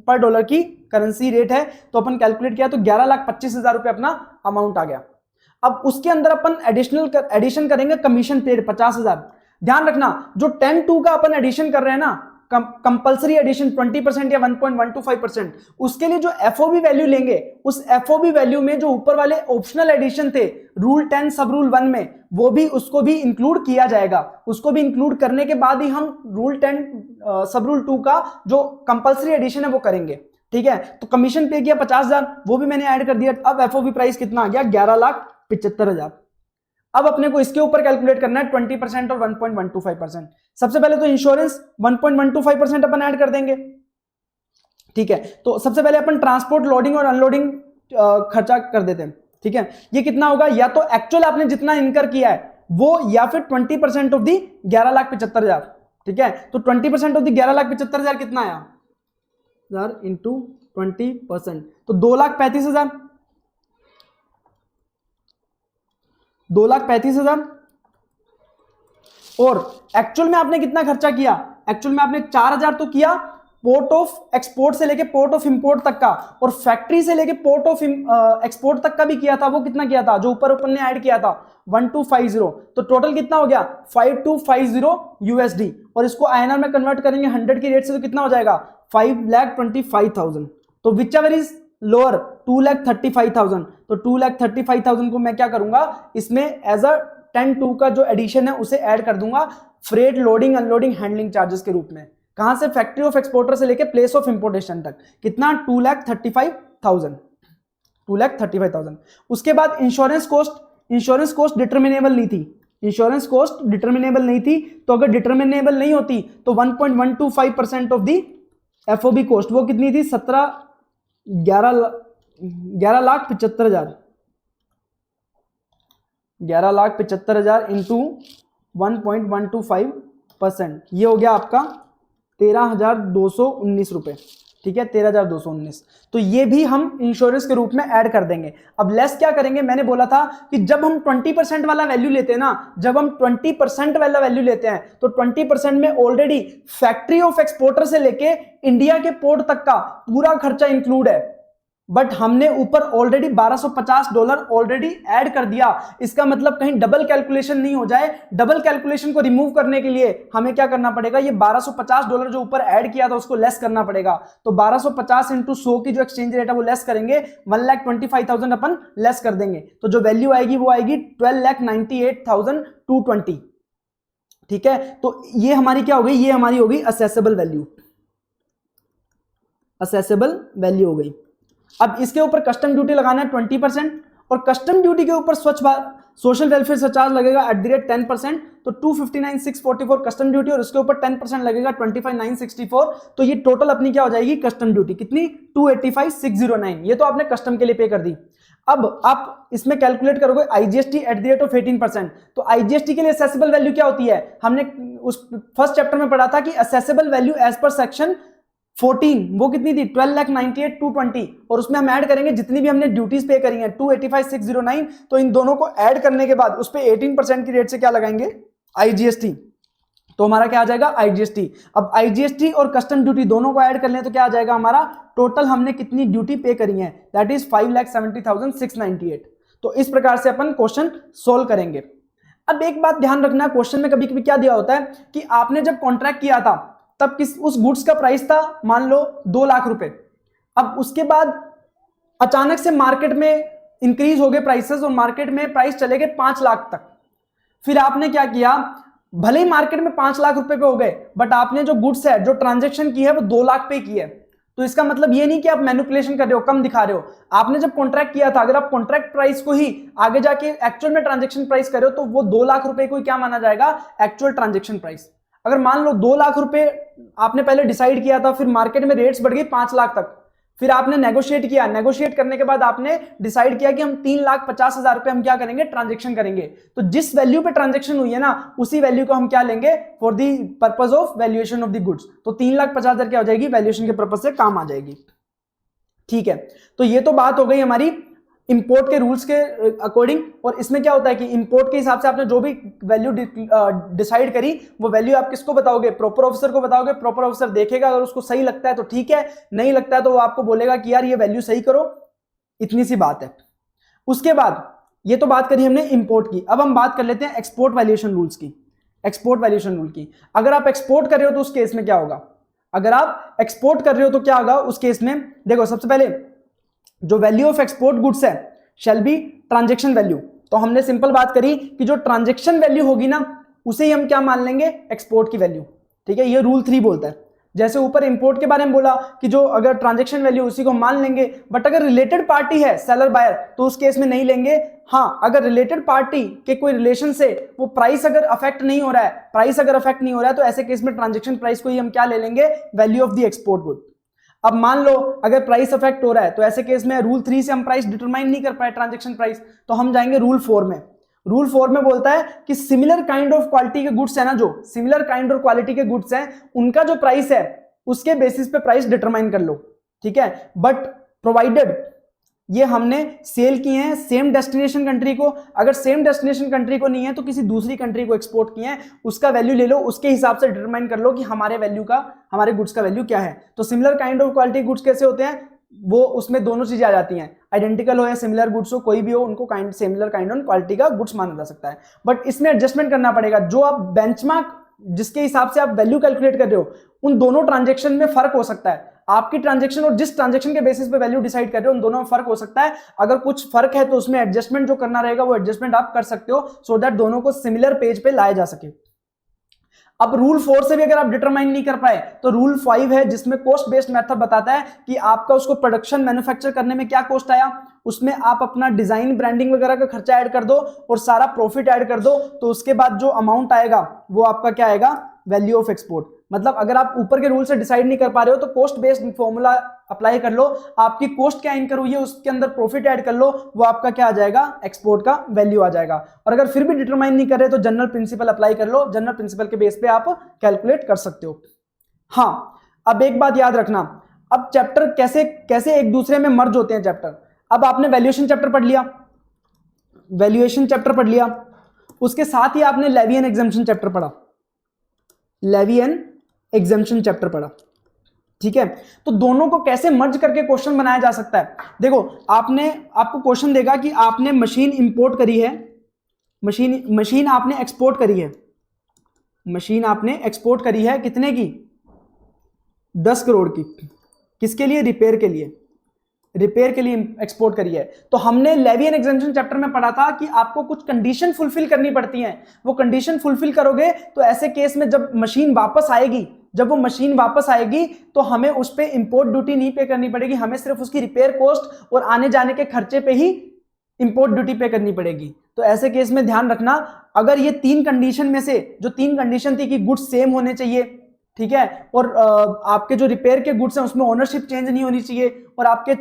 पर डॉलर की करेंसी रेट है। तो अपन कैलकुलेट किया तो 11,25,000 रुपए अपना अमाउंट आ गया। अब उसके अंदर अपन एडिशन करेंगे कमीशन पेड 50,000। ध्यान रखना जो 10(2) का अपन एडिशन कर रहे हैं ना, कंपल्सरी एडिशन 20% या 1.125%, उसके लिए जो एफओबी वैल्यू लेंगे उस एफओबी वैल्यू में जो ऊपर वाले ऑप्शनल एडिशन थे रूल 10 सब रूल 1 में, वो भी उसको भी इंक्लूड किया जाएगा। उसको भी इंक्लूड करने के बाद ही हम रूल 10 सब रूल 2 का जो कंपल्सरी एडिशन है वो करेंगे। ठीक है, तो कमीशन पे किया 50,000, वो भी मैंने ऐड कर दिया। अब एफओबी प्राइस कितना आ गया? 11,75,000। अब अपने को इसके ऊपर कैलकुलेट करना है 20% और 1.125%। सबसे पहले तो इंश्योरेंस 1.125% अपन ऐड कर देंगे। ठीक है, तो सबसे पहले अपन ट्रांसपोर्ट, लोडिंग और अनलोडिंग खर्चा कर देते हैं। ठीक है, ये कितना होगा? या तो एक्चुअल आपने जितना इनकर किया है वो, या फिर 20% ऑफ दी 11,75,000। ठीक है, तो 20% ऑफ दी 11,75,000 कितना आया इंटू 20%, तो 2,35,000। 2,35,000। और एक्चुअल में आपने कितना खर्चा किया? एक्चुअल में आपने 4,000 तो किया पोर्ट ऑफ एक्सपोर्ट से लेके पोर्ट ऑफ इंपोर्ट तक का, और फैक्ट्री से लेके पोर्ट ऑफ एक्सपोर्ट तक का भी किया था। वो कितना किया था? जो ऊपर अपन ने ऐड किया था 1,250। तो टोटल कितना हो गया? 5,250 यूएसडी। और इसको आईएनआर में कन्वर्ट करेंगे 100 की रेट से तो कितना हो जाएगा? 5,25,000। तो विच एवर इज लोअर 2,35,000। तो 2,35,000 को मैं क्या करूंगा, इसमें एज अ 10(2) का जो एडिशन है उसे ऐड कर दूंगा freight, loading, unloading, handling charges के रूप में। कहां से? फैक्ट्री ऑफ एक्सपोर्टर से लेके प्लेस ऑफ इंपोर्टेशन तक। कितना? 2,35,000। 2,35,000। उसके बाद इंश्योरेंस कॉस्ट डिटर्मिनेबल नहीं थी। इंश्योरेंस कॉस्ट डिटर्मिनेबल नहीं थी, तो अगर डिटर्मिनेबल नहीं होती तो 1.125% ऑफ दी एफओबी कॉस्ट, वो कितनी थी? 11,75,000। 11,75,000 इंटू 1.125%, ये हो गया आपका 13,219 रुपए। ठीक है, 13,219। तो ये भी हम इंश्योरेंस के रूप में ऐड कर देंगे। अब लेस क्या करेंगे? मैंने बोला था कि जब हम 20% वाला वैल्यू लेते हैं ना, जब हम 20% वाला वैल्यू लेते हैं तो 20% में ऑलरेडी फैक्ट्री ऑफ एक्सपोर्टर से लेके इंडिया के पोर्ट तक का पूरा खर्चा इंक्लूड है। बट हमने ऊपर ऑलरेडी $1,250 ऑलरेडी ऐड कर दिया। इसका मतलब कहीं डबल कैलकुलेशन नहीं हो जाए। डबल कैलकुलेशन को रिमूव करने के लिए हमें क्या करना पड़ेगा? ये $1,250 जो ऊपर ऐड किया था उसको लेस करना पड़ेगा। तो 1,250 इंटू 100 की जो एक्सचेंज रेट है वो लेस करेंगे, 1,25,000 अपन लेस कर देंगे। तो जो वैल्यू आएगी वो आएगी 12,98,220। ठीक है, तो ये हमारी क्या हो गई? ये हमारी हो गई असेसेबल वैल्यू। असेसेबल वैल्यू हो गई। अब इसके ऊपर कस्टम ड्यूटी लगाना है 20%, और कस्टम ड्यूटी के ऊपर सोशल वेलफेयर सरचार्ज लगेगा @10%। तो 259,644 कस्टम ड्यूटी, और इसके ऊपर 10% लगेगा 25,964। तो ये टोटल अपनी क्या हो जाएगी? कस्टम ड्यूटी कितनी? 285,609। ये तो आपने कस्टम के लिए पे कर दी। अब आप इसमें कैलकुलेट करोगे आईजीएसटी @18%। तो आईजीएसटी के लिए असेसेबल वैल्यू क्या होती है? हमने उस फर्स्ट चैप्टर में पढ़ा था कि असेसेबल वैल्यू एज पर सेक्शन 14 वो कितनी थी? 12,98,220। और उसमें हम ऐड करेंगे जितनी भी हमने ड्यूटीज पे करी हैं 285,609। तो इन दोनों को ऐड करने के बाद उस पे 18% की रेट से क्या लगाएंगे? आईजीएसटी। तो हमारा क्या आ जाएगा? आईजीएसटी। अब आईजीएसटी और कस्टम ड्यूटी दोनों को ऐड कर लें तो क्या आ जाएगा हमारा? टोटल हमने कितनी ड्यूटी पे करी है, दैट इज 5,70,698। तो इस प्रकार से अपन क्वेश्चन सोल्व करेंगे। अब एक बात ध्यान रखना, क्वेश्चन में कभी कभी क्या दिया होता है कि आपने जब कॉन्ट्रैक्ट किया था तब उस गुड्स का प्राइस था मान लो 2 लाख रुपए। अब उसके बाद अचानक से मार्केट में इंक्रीज हो गए प्राइसेस और मार्केट में प्राइस चले गए 5 लाख तक। फिर आपने क्या किया, भले ही मार्केट में 5 लाख रुपए पे हो गए, बट आपने जो गुड्स है, जो ट्रांजेक्शन की है, वो 2 लाख पे की है। तो इसका मतलब ये नहीं कि आप मैनिपुलेशन कर रहे हो, कम दिखा रहे हो। आपने जब कॉन्ट्रैक्ट किया था, अगर आप कॉन्ट्रैक्ट प्राइस को ही आगे जाके एक्चुअल में ट्रांजेक्शन प्राइस कर रहे हो, तो वो 2 लाख रुपए को ही क्या माना जाएगा, एक्चुअल ट्रांजेक्शन प्राइस। अगर मान लो 2 लाख रुपए आपने पहले डिसाइड किया था, फिर मार्केट में रेट्स बढ़ गई 5 लाख तक, फिर आपने नेगोशिएट किया, नेगोशिएट करने के बाद आपने डिसाइड किया कि हम 3,50,000 रुपए हम क्या करेंगे, ट्रांजेक्शन करेंगे। तो जिस वैल्यू पे ट्रांजेक्शन हुई है ना, उसी वैल्यू को हम क्या लेंगे, for the purpose of valuation of the goods. तो 3,50,000 क्या हो जाएगी, वैल्यूएशन के पर्पस से काम आ जाएगी। ठीक है, तो ये तो बात हो गई हमारी इंपोर्ट के रूल्स के अकॉर्डिंग। और इसमें क्या होता है कि इंपोर्ट के हिसाब से आपने जो भी वैल्यू डिसाइड करी, वो वैल्यू आप किसको बताओगे, प्रॉपर ऑफिसर को बताओगे। प्रॉपर ऑफिसर देखेगा, अगर उसको सही लगता है तो ठीक है, नहीं लगता है तो वो आपको बोलेगा कि यार ये वैल्यू सही करो। इतनी सी बात है। उसके बाद ये तो बात करी हमने इंपोर्ट की, अब हम बात कर लेते हैं एक्सपोर्ट वैल्यूएशन रूल्स की। एक्सपोर्ट वैल्यूएशन रूल की, अगर आप एक्सपोर्ट कर रहे हो तो उस केस में क्या होगा, अगर आप एक्सपोर्ट कर रहे हो तो क्या होगा उस केस में। देखो, सबसे पहले जो वैल्यू ऑफ एक्सपोर्ट गुड्स है शैल बी ट्रांजैक्शन वैल्यू। तो हमने सिंपल बात करी कि जो ट्रांजैक्शन वैल्यू होगी ना, उसे ही हम क्या मान लेंगे, एक्सपोर्ट की वैल्यू। ठीक है, ये रूल 3 बोलता है। जैसे ऊपर इंपोर्ट के बारे में बोला कि जो अगर ट्रांजैक्शन वैल्यू उसी को मान लेंगे, बट अगर रिलेटेड पार्टी है सेलर बायर तो उस केस में नहीं लेंगे। हाँ, अगर रिलेटेड पार्टी के कोई रिलेशन से वो प्राइस अगर अफेक्ट नहीं हो रहा है, प्राइस अगर अफेक्ट नहीं हो रहा है, तो ऐसे केस में ट्रांजैक्शन प्राइस को ही हम क्या ले लेंगे, value of the export good. अब मान लो अगर प्राइस अफेक्ट हो रहा है, तो ऐसे केस में रूल 3 से हम प्राइस डिटरमाइन नहीं कर पाए, ट्रांजैक्शन प्राइस, तो हम जाएंगे रूल 4 में। रूल 4 में बोलता है कि सिमिलर काइंड ऑफ क्वालिटी के गुड्स है ना, जो सिमिलर काइंड और क्वालिटी के गुड्स हैं, उनका जो प्राइस है उसके बेसिस पे प्राइस डिटरमाइन कर लो। ठीक है, बट प्रोवाइडेड ये हमने सेल किए हैं सेम डेस्टिनेशन कंट्री को, अगर सेम डेस्टिनेशन कंट्री को नहीं है तो किसी दूसरी कंट्री को एक्सपोर्ट किए हैं, उसका वैल्यू ले लो, उसके हिसाब से डिटरमाइन कर लो कि हमारे वैल्यू का, हमारे गुड्स का वैल्यू क्या है। तो similar kind of quality goods कैसे होते हैं, वो उसमें दोनों चीजें आ जाती हैं, आइडेंटिकल हो या सिमिलर गुड्स हो, कोई भी हो, उनको सिमिलर काइंड ऑफ क्वालिटी का गुड्स माना जा सकता है। बट इसमें एडजस्टमेंट करना पड़ेगा, जो आप बेंचमार्क जिसके हिसाब से आप वैल्यू कैलकुलेट कर रहे हो, उन दोनों ट्रांजैक्शन में फर्क हो सकता है। आपकी ट्रांजैक्शन और जिस ट्रांजैक्शन के बेसिस पे वैल्यू डिसाइड कर रहे हो, उन दोनों में फर्क हो सकता है। अगर कुछ फर्क है तो उसमें एडजस्टमेंट जो करना रहेगा वो एडजस्टमेंट आप कर सकते हो, सो दैट दोनों को सिमिलर पेज पे लाया जा सके। अब रूल 4 से भी अगर आप डिटरमाइन नहीं कर पाए तो रूल 5 है, जिसमें कॉस्ट बेस्ड मेथड बताता है कि आपका उसको प्रोडक्शन मैन्युफैक्चर करने में क्या कॉस्ट आया, उसमें आप अपना डिजाइन ब्रांडिंग वगैरह का खर्चा ऐड कर दो और सारा प्रॉफिट ऐड कर दो, तो उसके बाद जो अमाउंट आएगा वो आपका क्या आएगा, वैल्यू ऑफ एक्सपोर्ट। मतलब अगर आप ऊपर के रूल से डिसाइड नहीं कर पा रहे हो तो कॉस्ट बेस्ड फॉर्मूला अप्लाई कर लो, आपकी कॉस्ट क्या इनकर हुई है उसके अंदर प्रॉफिट ऐड कर लो, वो आपका क्या आ जाएगा, एक्सपोर्ट का वैल्यू आ जाएगा। और अगर फिर भी डिटरमाइन नहीं कर रहे तो जनरल प्रिंसिपल अप्लाई कर लो, जनरल प्रिंसिपल के बेस पे आप कैलकुलेट कर सकते हो। हाँ, अब एक बात याद रखना, अब चैप्टर कैसे कैसे एक दूसरे में मर्ज होते हैं चैप्टर। अब आपने वैल्यूएशन चैप्टर पढ़ लिया, वैल्यूएशन चैप्टर पढ़ लिया, उसके साथ ही आपने लेवी एंड एग्जम्पशन चैप्टर पढ़ा, लेवी एंड एग्जम्पशन चैप्टर पढ़ा। ठीक है, तो दोनों को कैसे मर्ज करके क्वेश्चन बनाया जा सकता है। देखो, आपको क्वेश्चन देगा कि आपने मशीन इंपोर्ट करी है, मशीन आपने एक्सपोर्ट करी है, मशीन आपने एक्सपोर्ट करी है कितने की, 10 करोड़ की। किसके लिए, रिपेयर के लिए, रिपेयर के लिए एक्सपोर्ट करी है। तो हमने लेवी एंड एग्जम्पशन चैप्टर में पढ़ा था कि आपको कुछ कंडीशन फुलफिल करनी पड़ती हैं, वो कंडीशन फुलफिल करोगे तो ऐसे केस में जब मशीन वापस आएगी, जब वो मशीन वापस आएगी तो हमें उस पर इंपोर्ट ड्यूटी नहीं पे करनी पड़ेगी, हमें सिर्फ उसकी रिपेयर कॉस्ट और आने जाने के खर्चे पे ही इंपोर्ट ड्यूटी पे करनी पड़ेगी। तो ऐसे केस में ध्यान रखना, अगर ये 3 कंडीशन में से जो 3 कंडीशन थी कि गुड्स सेम होने चाहिए, ठीक है, और आपके जो रिपेयर के गुड्स हैं उसमें ओनरशिप चेंज नहीं होनी चाहिए, और आपके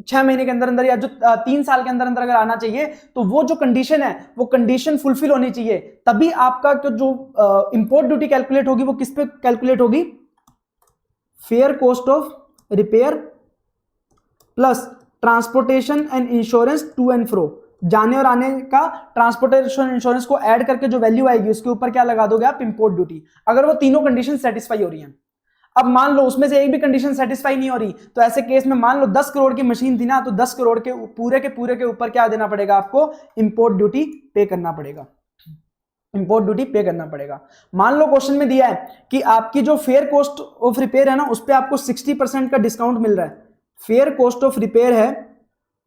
6 महीने के अंदर अंदर या जो 3 साल के अंदर अंदर अगर आना चाहिए, तो वो जो कंडीशन है वो कंडीशन फुलफिल होनी चाहिए, तभी आपका जो इंपोर्ट ड्यूटी कैलकुलेट होगी वो किस पे कैलकुलेट होगी, fair cost of repair plus transportation and insurance to and fro, जाने और आने का ट्रांसपोर्टेशन इंश्योरेंस को ऐड करके जो वैल्यू आएगी उसके ऊपर क्या लगा दोगे आप, इंपोर्ट ड्यूटी। अगर वो तीनों कंडीशन सेटिस्फाई हो रही हैं। अब मान लो उसमें से एक भी कंडीशन सेटिस्फाई नहीं हो रही, तो ऐसे केस में मान लो 10 करोड़ की मशीन थी ना, तो 10 करोड़ के पूरे के ऊपर क्या देना पड़ेगा आपको, इंपोर्ट ड्यूटी पे करना पड़ेगा। इंपोर्ट ड्यूटी पे करना पड़ेगा। मान लो क्वेश्चन में दिया है कि आपकी जो फेयर कॉस्ट ऑफ रिपेयर है ना, उस पर आपको 60% का डिस्काउंट मिल रहा है। फेयर कॉस्ट ऑफ रिपेयर है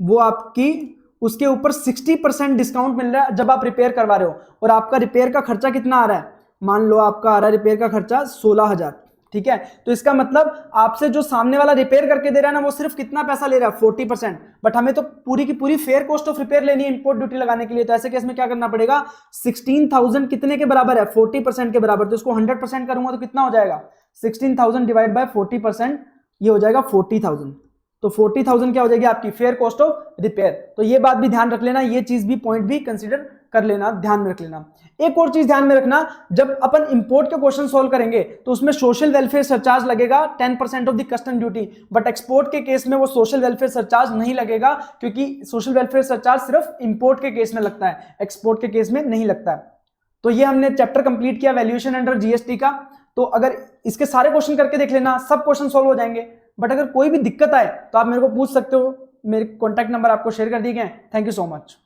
वो आपकी, उसके ऊपर 60% डिस्काउंट मिल रहा है जब आप रिपेयर करवा रहे हो, और आपका रिपेयर का खर्चा कितना आ रहा है, मान लो आपका आ रहा है रिपेयर का खर्चा 16,000, ठीक है। तो इसका मतलब आपसे जो सामने वाला रिपेयर करके दे रहा है ना, वो सिर्फ कितना पैसा ले रहा है, 40%, बट हमें तो पूरी की पूरी फेयर कॉस्ट ऑफ रिपेयर लेनी है इंपोर्ट ड्यूटी लगाने के लिए। तो ऐसे केस में क्या करना पड़ेगा, 16,000 कितने के बराबर है, 40% के बराबर। तो इसको 100% करूंगा तो कितना हो जाएगा, 16,000 डिवाइड बाय 40%, ये हो जाएगा 40,000। तो 40,000 क्या हो जाएगी आपकी फेयर कॉस्ट ऑफ रिपेयर। तो ये बात भी ध्यान रख लेना, ये चीज भी पॉइंट भी कंसीडर कर लेना, ध्यान में रख लेना। एक और चीज ध्यान में रखना, जब अपन इंपोर्ट के क्वेश्चन सॉल्व करेंगे तो उसमें सोशल वेलफेयर सरचार्ज लगेगा 10% of the custom duty, but export के केस में वो सोशल वेलफेयर सरचार्ज नहीं लगेगा, क्योंकि सोशल वेलफेयर सरचार्ज सिर्फ इंपोर्ट के केस में लगता है, एक्सपोर्ट के केस में नहीं लगता है। तो ये हमने चैप्टर कंप्लीट किया वैल्यूएशन अंडर जीएसटी का। तो अगर इसके सारे क्वेश्चन करके देख लेना, सब क्वेश्चन सॉल्व हो जाएंगे। बट अगर कोई भी दिक्कत आए तो आप मेरे को पूछ सकते हो, मेरे कॉन्टैक्ट नंबर आपको शेयर कर दिए गए हैं। Thank you so much.